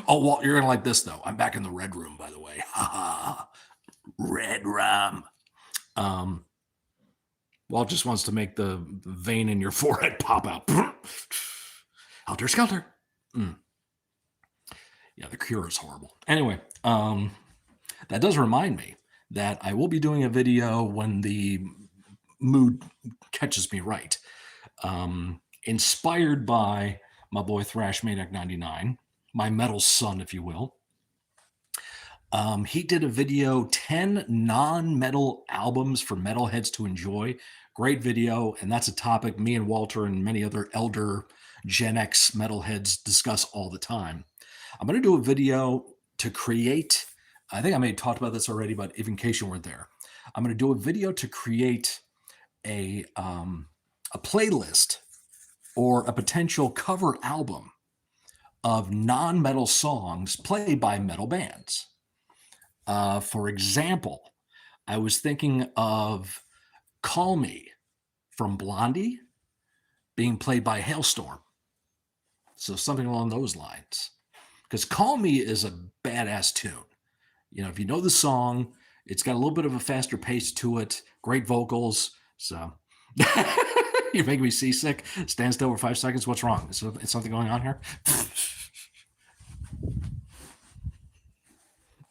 Oh, Walt, you're going to like this, though. I'm back in the red room, by the way. Ha ha. Red rum. Walt just wants to make the vein in your forehead pop out. Helter skelter. Yeah, The Cure is horrible. Anyway, that does remind me that I will be doing a video when the mood catches me right. Inspired by my boy Thrash Maniac 99, my metal son, if you will. He did a video, 10 non-metal albums for metalheads to enjoy. Great video, and that's a topic me and Walter and many other elder Gen X metalheads discuss all the time. I'm going to do a video to create, I think I may have talked about this already, but if in case you weren't there, I'm going to do a video to create a playlist or a potential cover album of non-metal songs played by metal bands. For example, I was thinking of Call Me from Blondie being played by Hailstorm. So something along those lines. Because Call Me is a badass tune. You know, if you know the song, it's got a little bit of a faster pace to it, great vocals. So you're making me seasick. Stand still for 5 seconds. What's wrong? Is something going on here?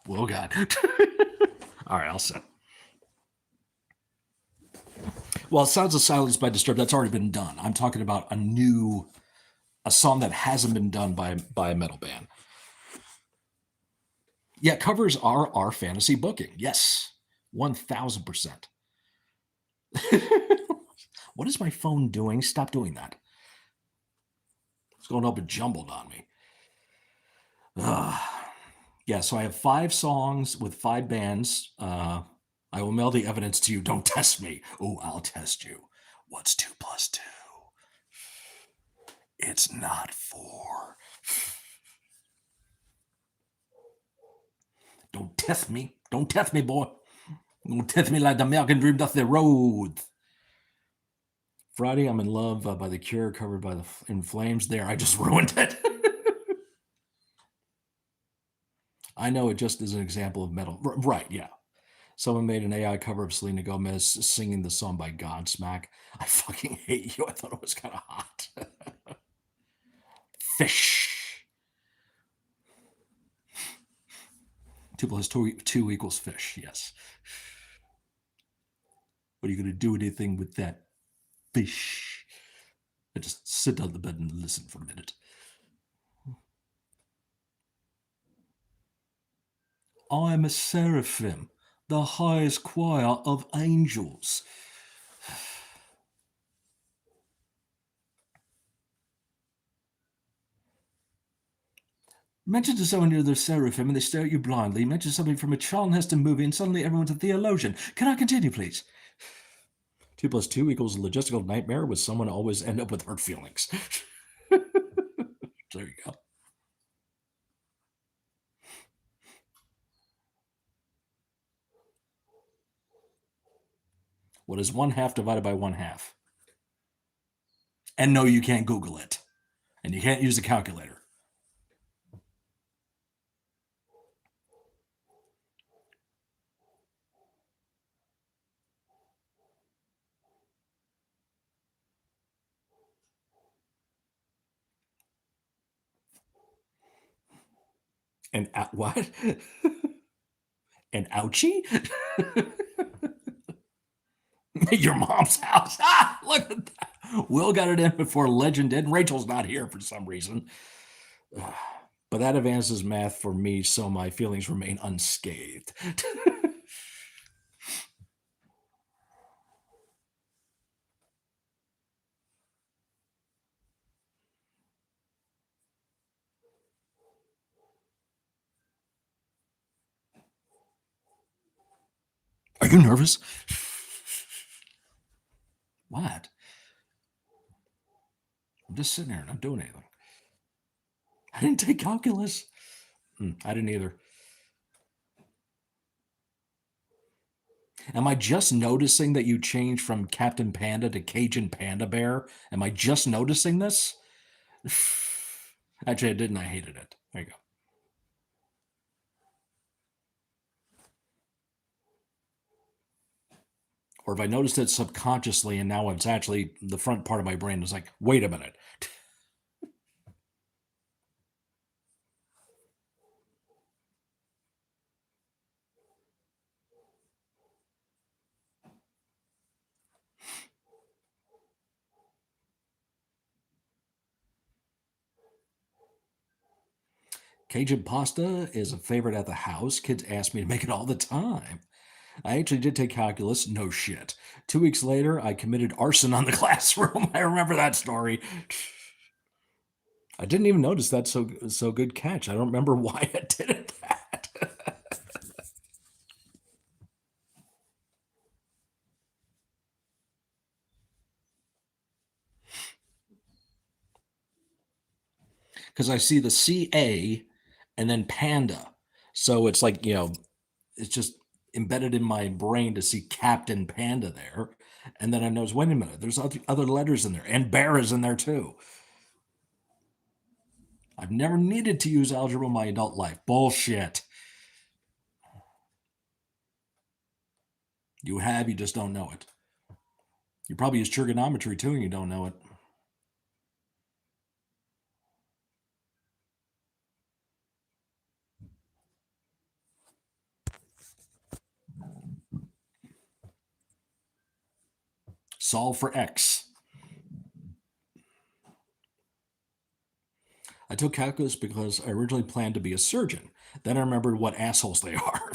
Oh, God. All right, I'll set. Well, Sounds of Silence by Disturbed, that's already been done. I'm talking about a song that hasn't been done by a metal band. Yeah, covers are our fantasy booking. Yes, 1000%. What is my phone doing? Stop doing that. It's going up and jumbled on me. Yeah, so I have 5 songs with 5 bands. I will mail the evidence to you. Don't test me. Oh, I'll test you. What's 2 plus 2? It's not 4. Don't test me. Don't test me, boy. Don't test me like the American Dream does the road. Friday, I'm in Love by The Cure, covered by the In Flames. There, I just ruined it. I know it just is an example of metal. Right, yeah. Someone made an AI cover of Selena Gomez singing the song by Godsmack. I fucking hate you. I thought it was kind of hot. Fish. 2 plus 2 equals fish, yes. What are you going to do anything with that fish? I just sit on the bed and listen for a minute. I am a seraphim, the highest choir of angels. Mention to someone you're the seraphim and they stare at you blindly. Mention something from a Charlton Heston movie and suddenly everyone's a theologian. Can I continue, please? 2 plus 2 equals a logistical nightmare with someone always end up with hurt feelings. There you go. What is 1/2 divided by 1/2? And no, you can't Google it. And you can't use a calculator. What? An ouchie? Your mom's house. Ah, look at that. Will got it in before Legend did, and Rachel's not here for some reason. But that advances math for me, so my feelings remain unscathed. Are you nervous? What? I'm just sitting here, not doing anything. I didn't take calculus. I didn't either. Am I just noticing that you changed from Captain Panda to Cajun Panda Bear? Am I just noticing this? Actually, I didn't. I hated it. There you go. Or if I noticed it subconsciously and now it's actually the front part of my brain is like, wait a minute. Cajun pasta is a favorite at the house. Kids ask me to make it all the time. I actually did take calculus. No shit. 2 weeks later, I committed arson on the classroom. I remember that story. I didn't even notice that. So good catch. I don't remember why I did it that. Because I see the CA and then panda. So it's like, it's just embedded in my brain to see Captain Panda there. And then I notice, wait a minute, there's other letters in there, and bear is in there too. I've never needed to use algebra in my adult life. Bullshit. You have, you just don't know it. You probably use trigonometry too, and you don't know it. Solve for X. I took calculus because I originally planned to be a surgeon. Then I remembered what assholes they are.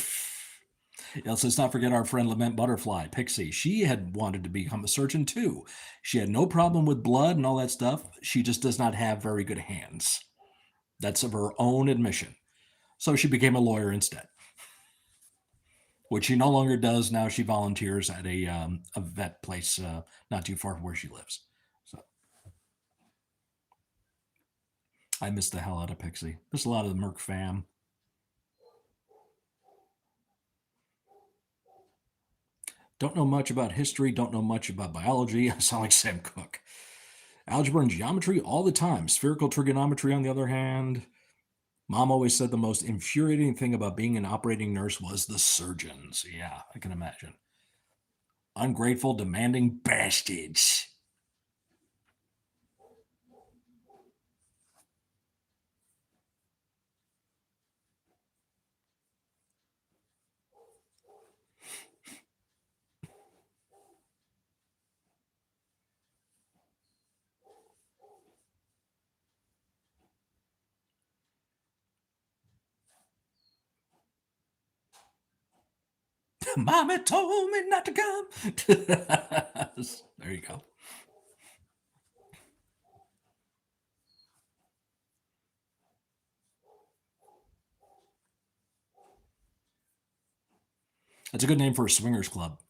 Let's not forget our friend Lament Butterfly, Pixie. She had wanted to become a surgeon too. She had no problem with blood and all that stuff. She just does not have very good hands. That's of her own admission. So she became a lawyer instead, which she no longer does. Now she volunteers at a vet place not too far from where she lives. So I miss the hell out of Pixie. There's a lot of the Merc fam. Don't know much about history, don't know much about biology. I sound like Sam Cooke. Algebra and geometry all the time. Spherical trigonometry, on the other hand. Mom always said the most infuriating thing about being an operating nurse was the surgeons. Yeah, I can imagine. Ungrateful, demanding bastards. Mommy told me not to come. There you go. That's a good name for a swingers club.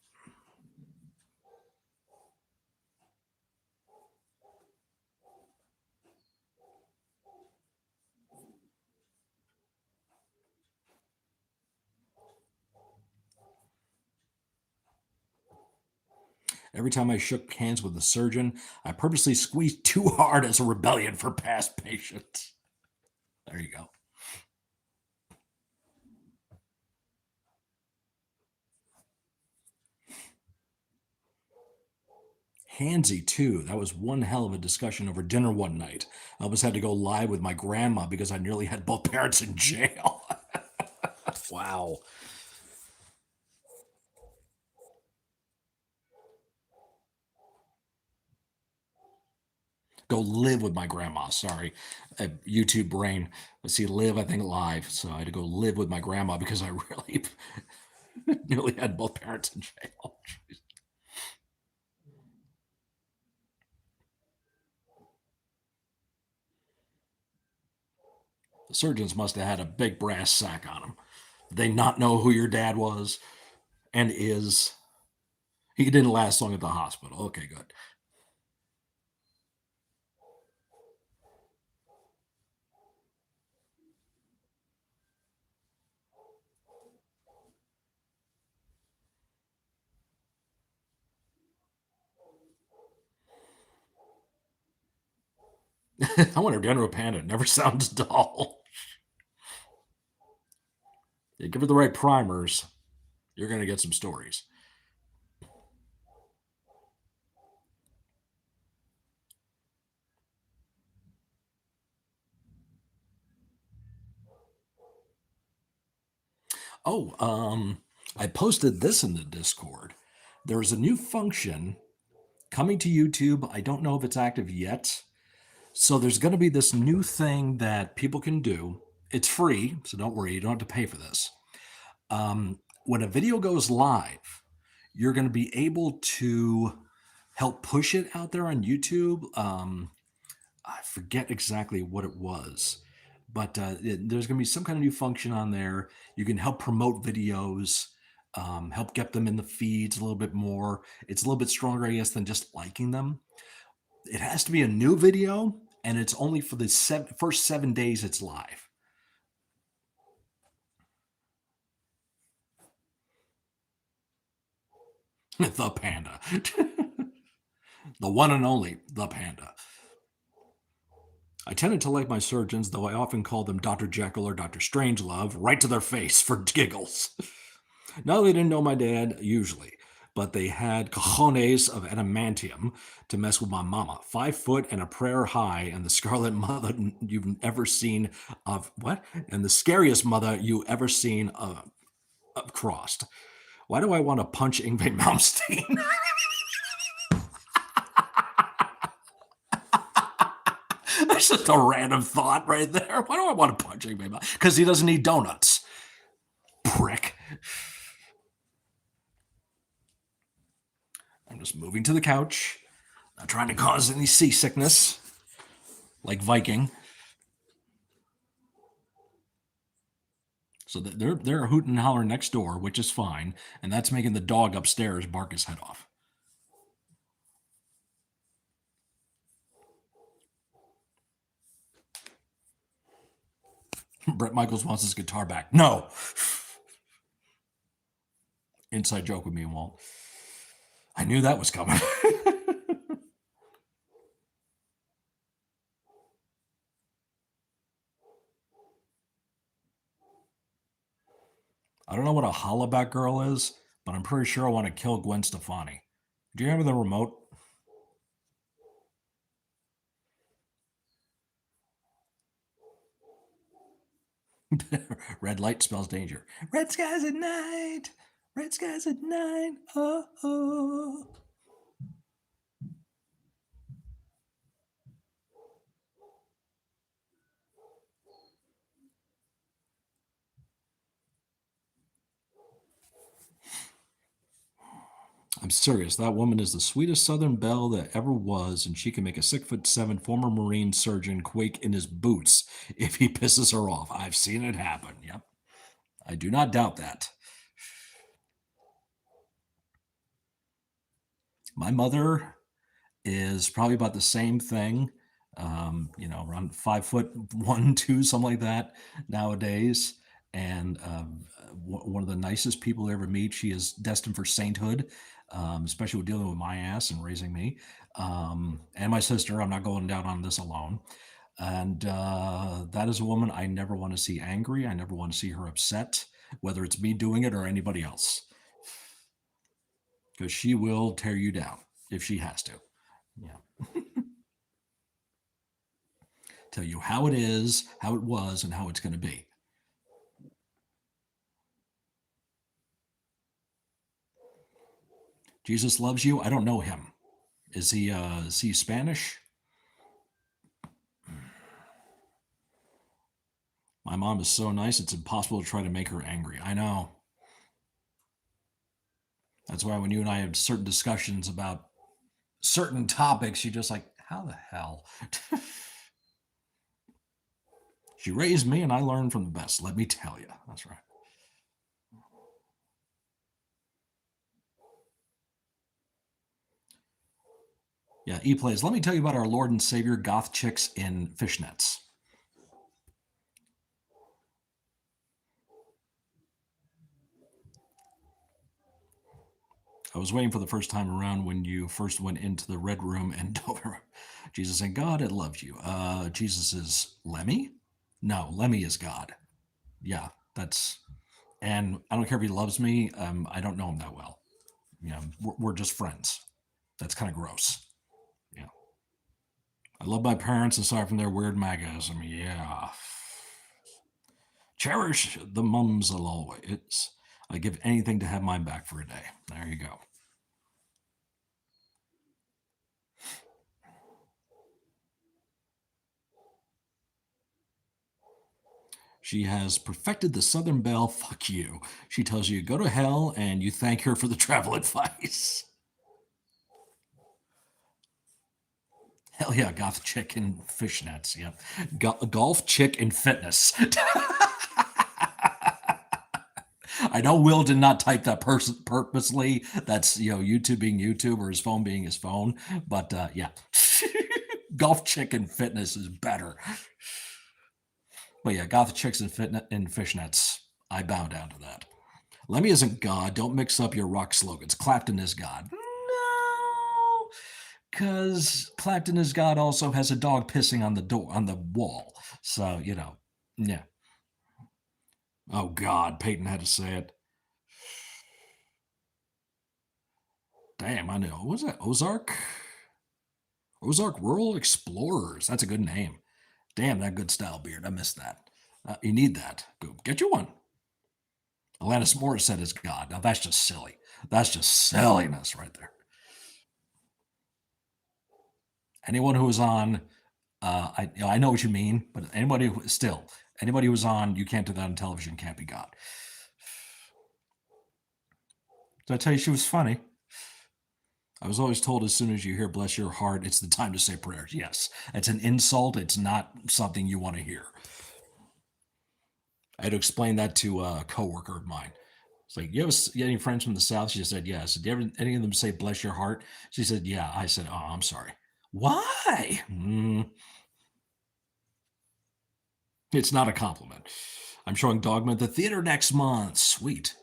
Every time I shook hands with the surgeon, I purposely squeezed too hard as a rebellion for past patients. There you go. Handsy, too. That was one hell of a discussion over dinner one night. I almost had to go live with my grandma because I nearly had both parents in jail. Wow. Go live with my grandma. Sorry. YouTube brain. Let's see, live, I think live. So I had to go live with my grandma because I really nearly had both parents in jail. The surgeons must have had a big brass sack on them. Did they not know who your dad was and is? He didn't last long at the hospital. Okay, good. I wonder if dinner with Panda never sounds dull. You give her the right primers, you're going to get some stories. Oh, I posted this in the Discord. There's a new function coming to YouTube. I don't know if it's active yet. So there's going to be this new thing that people can do. It's free, so don't worry, you don't have to pay for this. When a video goes live, you're going to be able to help push it out there on YouTube. I forget exactly what it was, but there's going to be some kind of new function on there. You can help promote videos, help get them in the feeds a little bit more. It's a little bit stronger, I guess, than just liking them. It has to be a new video, and it's only for the first 7 days it's live. The Panda. The one and only, the Panda. I tended to like my surgeons, though I often called them Dr. Jekyll or Dr. Strangelove right to their face for giggles. No, they didn't know my dad, usually, but they had cojones of adamantium to mess with my mama. 5 foot and a prayer high, and the scarlet mother you've ever seen of what? And the scariest mother you ever seen of crossed. Why do I want to punch Ingve Malmsteen? That's just a random thought right there. Why do I want to punch Ingve Malmsteen? Because he doesn't eat donuts. Prick. I'm just moving to the couch. Not trying to cause any seasickness, like Viking. So they're hooting and hollering next door, which is fine, and that's making the dog upstairs bark his head off. Brett Michaels wants his guitar back. No. Inside joke with me and Walt. I knew that was coming. I don't know what a hollaback girl is, but I'm pretty sure I want to kill Gwen Stefani. Do you have the remote? Red light spells danger. Red skies at night. Red skies at night. Oh, oh. I'm serious. That woman is the sweetest Southern belle that ever was, and she can make a 6'7" former Marine surgeon quake in his boots if he pisses her off. I've seen it happen. Yep. I do not doubt that. My mother is probably about the same thing. Around 5'1", 2", something like that nowadays. And one of the nicest people to ever meet. She is destined for sainthood, especially with dealing with my ass and raising me. And my sister. I'm not going down on this alone. And that is a woman I never want to see angry. I never want to see her upset, whether it's me doing it or anybody else. Because she will tear you down if she has to. Yeah. Tell you how it is, how it was, and how it's going to be. Jesus loves you. I don't know him. Is he Spanish? My mom is so nice, it's impossible to try to make her angry. I know. That's why when you and I have certain discussions about certain topics, you're just like, how the hell? She raised me and I learned from the best, let me tell you. That's right. Yeah, E-Plays. Let me tell you about our Lord and Savior, goth chicks in fishnets. I was waiting for the first time around when you first went into the red room and Jesus and God had loved you. Jesus is Lemmy? No, Lemmy is God. Yeah, that's, and I don't care if he loves me. I don't know him that well. Yeah, we're just friends. That's kind of gross. Yeah. I love my parents aside from their weird magasm. Yeah. Cherish the mums always. I give anything to have mine back for a day. There you go. She has perfected the Southern Belle. Fuck you. She tells you go to hell and you thank her for the travel advice. Hell yeah, goth chick in fishnets. Yeah. Golf chick in fitness. I know Will did not type that purposely. That's, YouTube being YouTube or his phone being his phone. But yeah, golf chick in fitness is better. But yeah, goth chicks in fishnets. I bow down to that. Lemmy isn't God. Don't mix up your rock slogans. Clapton is God. No, because Clapton is God also has a dog pissing on the wall. So yeah. Oh God, Peyton had to say it. Damn, I know. What was that? Ozark? Ozark Rural Explorers. That's a good name. Damn, that good style beard. I missed that. You need that. Go get you one. Alanis Morissette is God. Now that's just silly. That's just silliness right there. Anyone who was on, I know what you mean, but anybody who was on, you can't do that on television, can't be God. Did I tell you she was funny? I was always told as soon as you hear bless your heart, it's the time to say prayers. Yes, it's an insult. It's not something you want to hear. I had to explain that to a coworker of mine. It's like, you have any friends from the South? She said, yes. Did you ever any of them say bless your heart? She said, yeah. I said, oh, I'm sorry. Why? It's not a compliment. I'm showing Dogma at the theater next month. Sweet.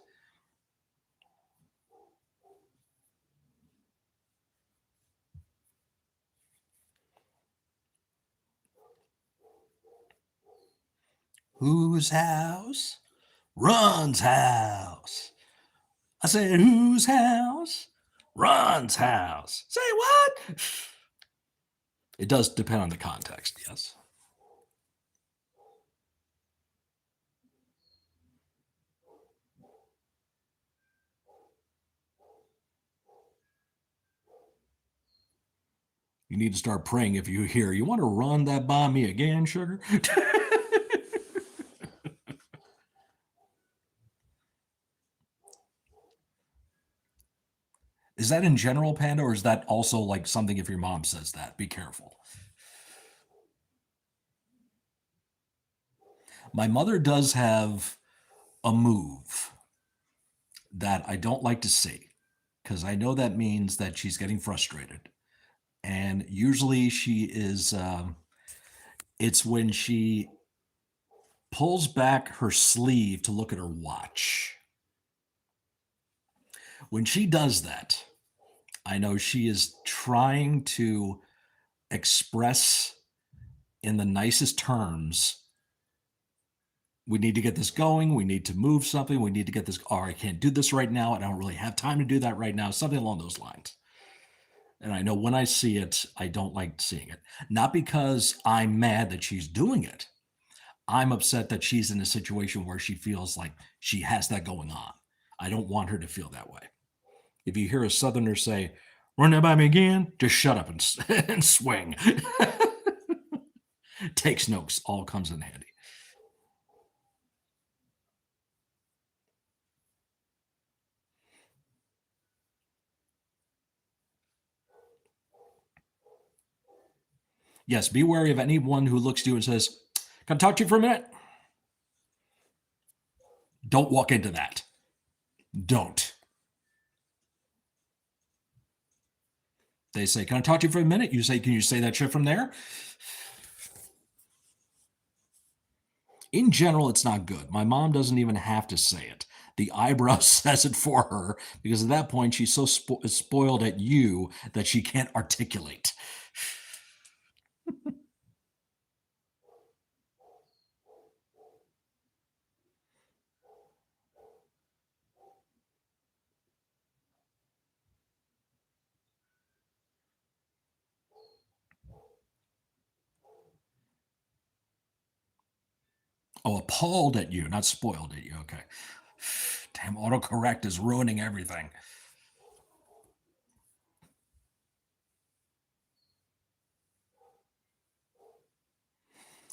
Whose house? Run's house. I said, whose house? Run's house. Say what? It does depend on the context, yes. You need to start praying if you hear, you want to run that by me again, sugar? Is that in general, Panda, or is that also like something if your mom says that? Be careful. My mother does have a move that I don't like to see because I know that means that she's getting frustrated. And usually she is, it's when she pulls back her sleeve to look at her watch. When she does that, I know she is trying to express in the nicest terms, we need to get this going. We need to move something. We need to get this. Or I can't do this right now. I don't really have time to do that right now. Something along those lines. And I know when I see it, I don't like seeing it. Not because I'm mad that she's doing it. I'm upset that she's in a situation where she feels like she has that going on. I don't want her to feel that way. If you hear a Southerner say, "Run that by me again," just shut up and, and swing. Takes notes, all comes in handy. Yes, be wary of anyone who looks to you and says, "Can I talk to you for a minute?" Don't walk into that. Don't. They say, "Can I talk to you for a minute?" You say, "Can you say that shit from there?" In general, it's not good. My mom doesn't even have to say it. The eyebrow says it for her because at that point she's so spoiled at you that she can't articulate. Oh, appalled at you, not spoiled at you. Okay. Damn, autocorrect is ruining everything.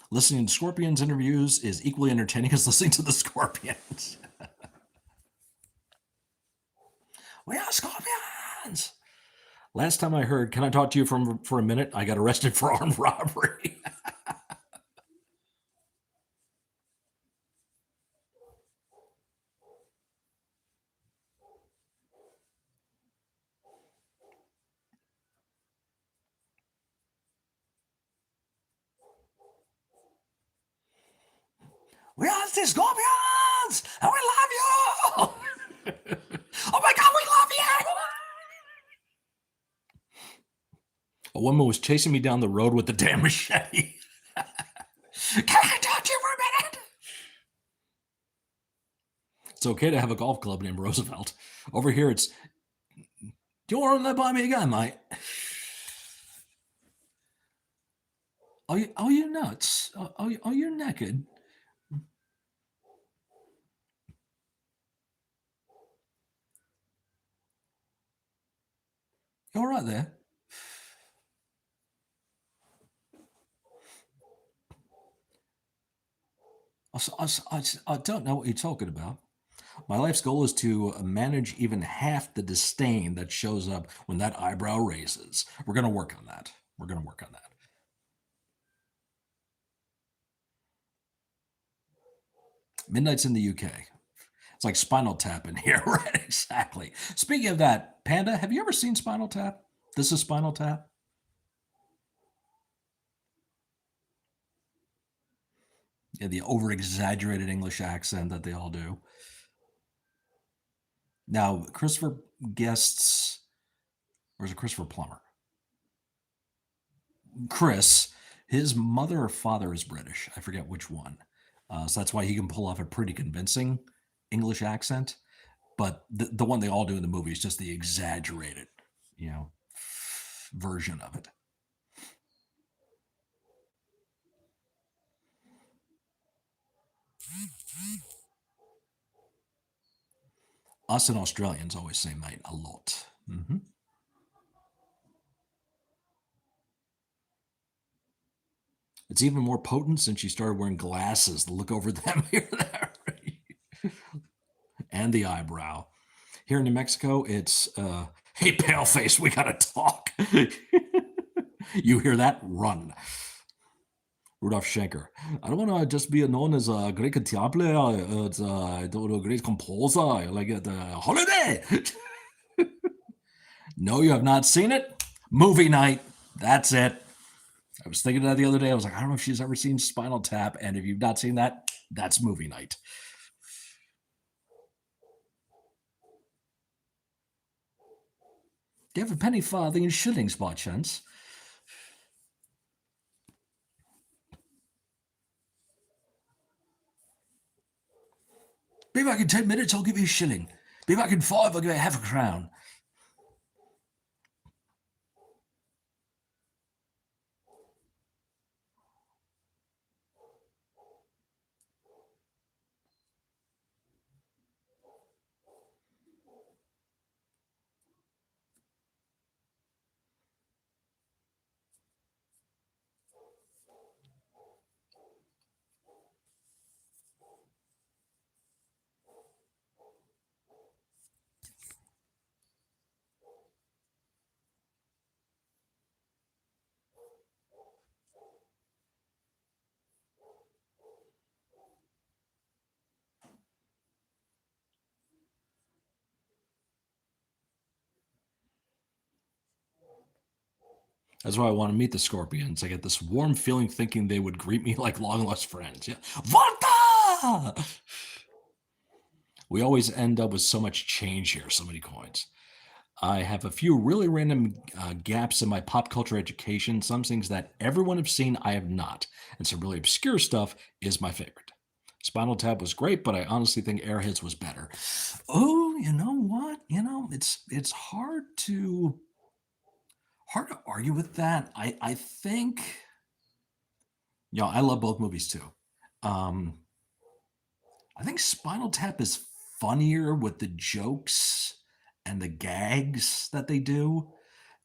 Listening to Scorpions interviews is equally entertaining as listening to the Scorpions. We are Scorpions. Last time I heard, "Can I talk to you for a minute?" I got arrested for armed robbery. We are the Scorpions, and we love you. Oh my God, we love you. A woman was chasing me down the road with the damn machete. Can I talk to you for a minute? It's okay to have a golf club named Roosevelt. Over here, it's, "Do you want to buy me again, mate?" Are you nuts? Are you naked? You all right there? I don't know what you're talking about. My life's goal is to manage even half the disdain that shows up when that eyebrow raises. We're going to work on that. We're going to work on that. Midnight's in the UK. It's like Spinal Tap in here, right? Exactly. Speaking of that, Panda, have you ever seen Spinal Tap? This is Spinal Tap. Yeah, the over exaggerated English accent that they all do. Now, Christopher Guest's, or is it Christopher Plummer? Chris, his mother or father is British. I forget which one. So that's why he can pull off a pretty convincing English accent. But the one they all do in the movie is just the exaggerated, you know, version of it. Us and Australians always say mate a lot. Mm-hmm. It's even more potent since she started wearing glasses to look over them here and there. And the eyebrow. Here in New Mexico, it's, "Hey, paleface, we gotta talk." You hear that? Run. Rudolph Schenker. "I don't want to just be known as a great guitar player, as a great composer, like at Holiday." No, you have not seen it? Movie night. That's it. I was thinking that the other day. I was like, I don't know if she's ever seen Spinal Tap. And if you've not seen that, that's movie night. Do you have a penny farthing in shillings by chance? Be back in 10 minutes, I'll give you a shilling. Be back in 5, I'll give you half a crown. That's why I want to meet the Scorpions. I get this warm feeling thinking they would greet me like long lost friends. Yeah. Vanta! We always end up with so much change here, so many coins. I have a few really random gaps in my pop culture education. Some things that everyone have seen, I have not. And some really obscure stuff is my favorite. Spinal Tap was great, but I honestly think Airheads was better. Oh, you know what? It's hard to argue with that. I think I love both movies too. Um, I think Spinal Tap is funnier with the jokes and the gags that they do.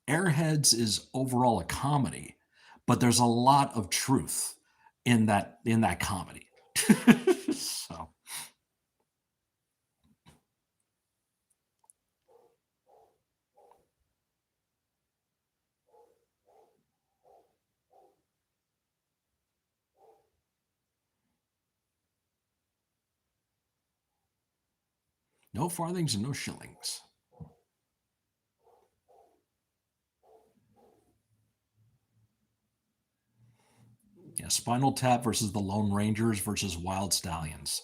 Airheads is overall a comedy, but there's a lot of truth in that comedy. So no farthings and no shillings. Yeah, Spinal Tap versus the Lone Rangers versus Wild Stallions.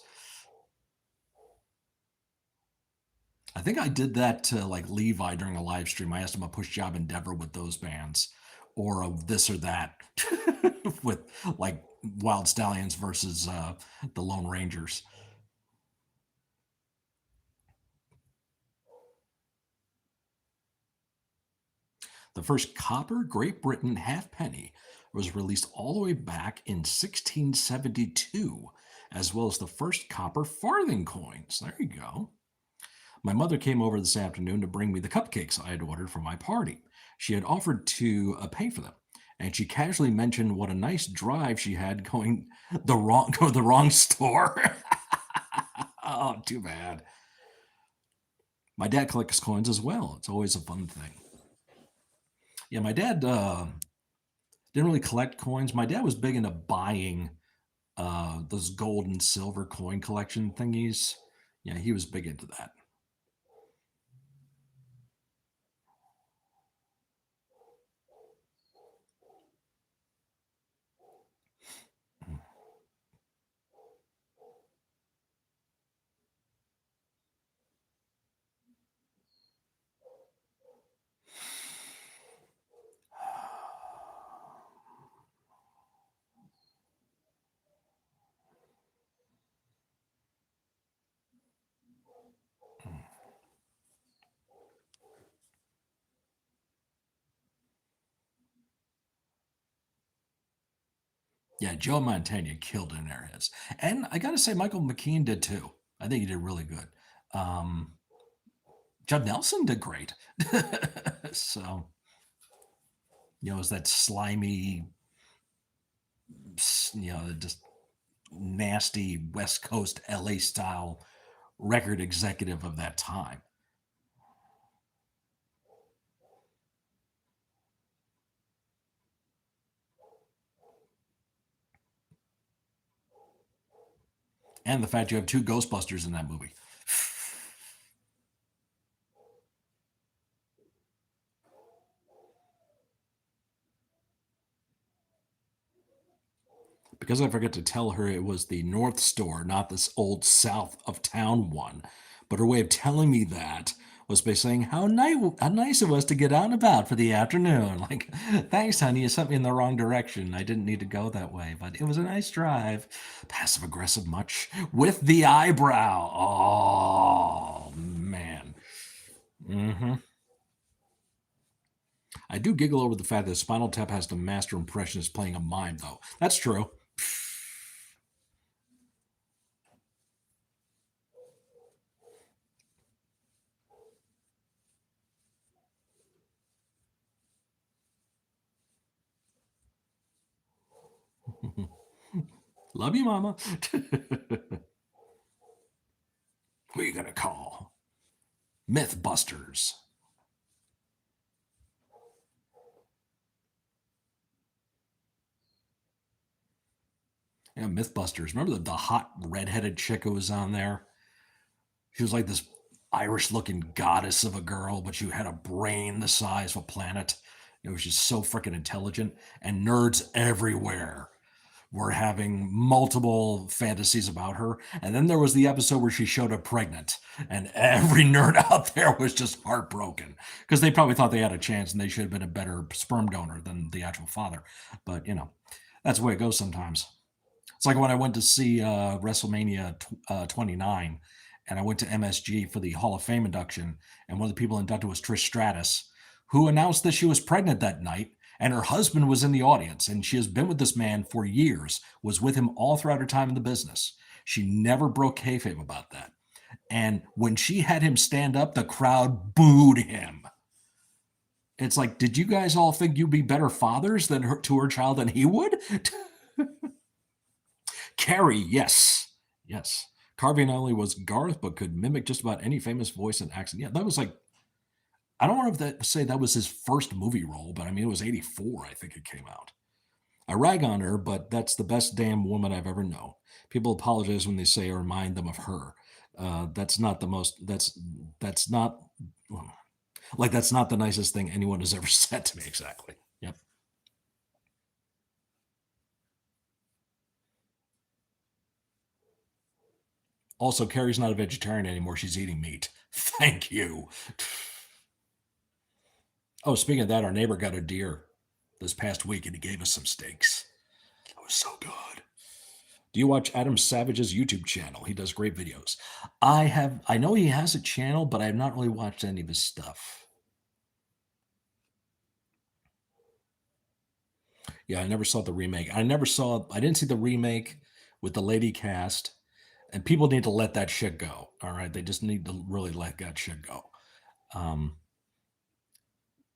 I think I did that to like Levi during a live stream. I asked him a push job endeavor with those bands, or a this or that with like Wild Stallions versus the Lone Rangers. The first copper Great Britain halfpenny was released all the way back in 1672, as well as the first copper farthing coins. There you go. My mother came over this afternoon to bring me the cupcakes I had ordered for my party. She had offered to pay for them, and she casually mentioned what a nice drive she had going the wrong store. Oh, too bad. My dad collects coins as well. It's always a fun thing. Yeah, my dad didn't really collect coins. My dad was big into buying those gold and silver coin collection thingies. Yeah, he was big into that. Yeah, Joe Montana killed it in Airheads. And I got to say, Michael McKean did too. I think he did really good. Judd Nelson did great. So, it's that slimy, just nasty West Coast LA style record executive of that time. And the fact you have two Ghostbusters in that movie. Because I forgot to tell her it was the North Store, not this old South of Town one. But her way of telling me that was by saying how nice it was to get out and about for the afternoon. Like, thanks, honey, you sent me in the wrong direction. I didn't need to go that way, but it was a nice drive. Passive aggressive much with the eyebrow. Oh man. Mm-hmm. I do giggle over the fact that Spinal Tap has the master impressionist playing a mime, though. That's true. Love you, Mama. Who are you gonna call? Mythbusters. Yeah, Mythbusters. Remember the hot redheaded chick who was on there? She was like this Irish looking goddess of a girl, but she had a brain the size of a planet. It was just so freaking intelligent, and nerds everywhere were having multiple fantasies about her. And then there was the episode where she showed up pregnant, and every nerd out there was just heartbroken because they probably thought they had a chance and they should have been a better sperm donor than the actual father. But, that's the way it goes sometimes. It's like when I went to see WrestleMania 29, and I went to MSG for the Hall of Fame induction, and one of the people inducted was Trish Stratus, who announced that she was pregnant that night, and her husband was in the audience, and she has been with this man for years, was with him all throughout her time in the business. She never broke kayfabe about that. And when she had him stand up, the crowd booed him. It's like, did you guys all think you'd be better fathers to her child than he would? Carrie, yes. Yes. Carvey not only was Garth, but could mimic just about any famous voice and accent. Yeah, that was like, I don't want to say that was his first movie role, but I mean, it was 84, I think it came out. I rag on her, but that's the best damn woman I've ever known. People apologize when they say or remind them of her. That's not the most, that's not, like, that's not the nicest thing anyone has ever said to me, exactly. Yep. Also, Carrie's not a vegetarian anymore. She's eating meat. Thank you. Oh, speaking of that, our neighbor got a deer this past week and he gave us some steaks. It was so good. Do you watch Adam Savage's YouTube channel? He does great videos. I know he has a channel, but I have not really watched any of his stuff. Yeah, I never saw the remake. I didn't see the remake with the lady cast, and people need to let that shit go. All right. They just need to really let that shit go.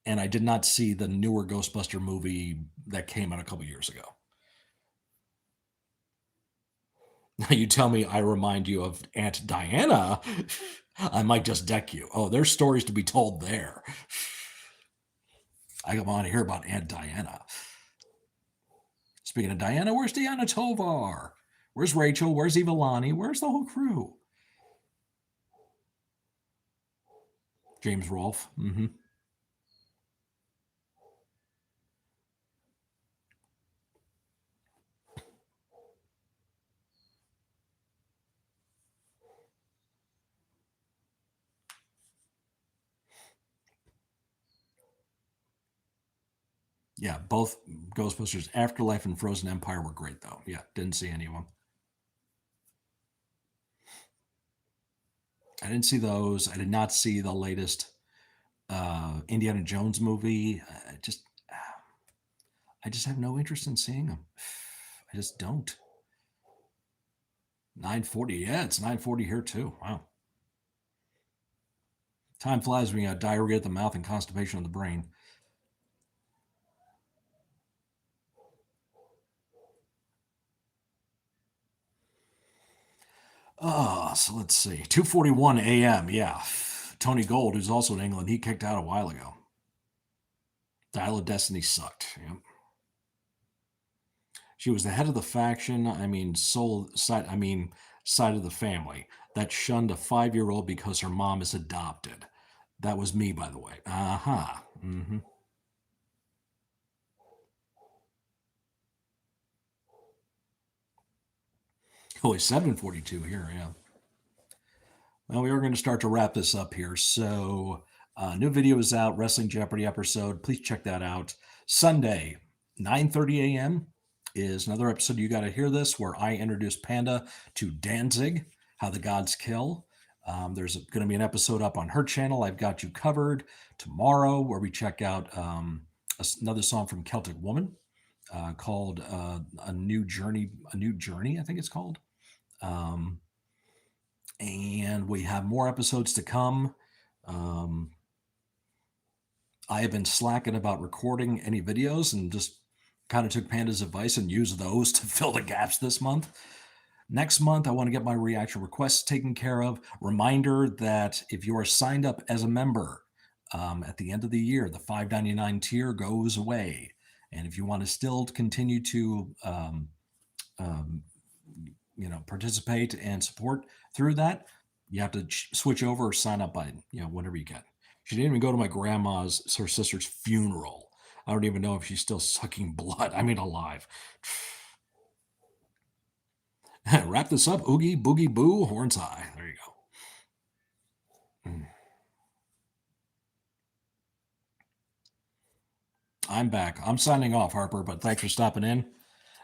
And I did not see the newer Ghostbuster movie that came out a couple years ago. Now you tell me I remind you of Aunt Diana, I might just deck you. Oh, there's stories to be told there. I want to hear about Aunt Diana. Speaking of Diana, where's Diana Tovar? Where's Rachel? Where's Ivalani? Where's the whole crew? James Rolfe. Mm-hmm. Yeah, both Ghostbusters Afterlife and Frozen Empire were great, though. Yeah, didn't see any of them. I didn't see those. I did not see the latest Indiana Jones movie. I just have no interest in seeing them. I just don't. 9:40. Yeah, it's 9:40 here too. Wow. Time flies when you got diarrhea at the mouth and constipation of the brain. So let's see. 2:41 a.m. Yeah. Tony Gold, who's also in England, he kicked out a while ago. Dial of Destiny sucked. Yep. She was the head of the faction. Side of the family that shunned a 5-year-old because her mom is adopted. That was me, by the way. Uh-huh. Mm-hmm. Only 7:42 here, yeah. Well, we are going to start to wrap this up here. So, new video is out, Wrestling Jeopardy episode. Please check that out. Sunday, 9:30 a.m. is another episode. You got to hear this, where I introduce Panda to Danzig, How the Gods Kill. There's going to be an episode up on her channel. I've got you covered tomorrow, where we check out another song from Celtic Woman called "A New Journey." I think it's called. And we have more episodes to come. I have been slacking about recording any videos and just kind of took Panda's advice and used those to fill the gaps this month. Next month, I want to get my reaction requests taken care of. Reminder that if you are signed up as a member at the end of the year, the $5.99 tier goes away. And if you want to still continue to participate and support through that, you have to switch over or sign up by whatever you can. She didn't even go to my her sister's funeral. I don't even know if she's still sucking blood. I mean, alive. Wrap this up. Oogie, boogie, boo, horns high. There you go. I'm back. I'm signing off, Harper, but thanks for stopping in.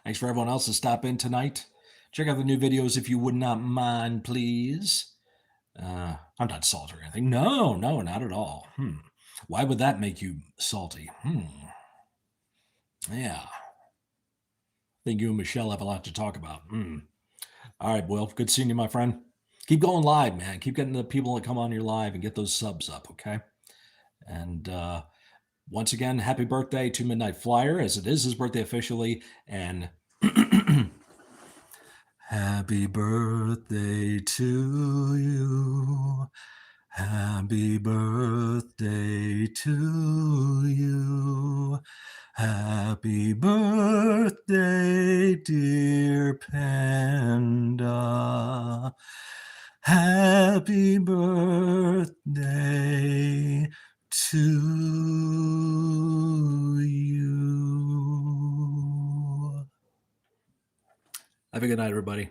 Thanks for everyone else to stop in tonight. Check out the new videos if you would not mind, please. I'm not salty or anything. No, not at all. Why would that make you salty? Yeah. I think you and Michelle have a lot to talk about. All right, Will. Good seeing you, my friend. Keep going live, man. Keep getting the people that come on your live and get those subs up, okay? And once again, happy birthday to Midnight Flyer, as it is his birthday officially. And happy birthday to you. Happy birthday to you. Happy birthday, dear Panda. Happy birthday to you. Have a good night, everybody.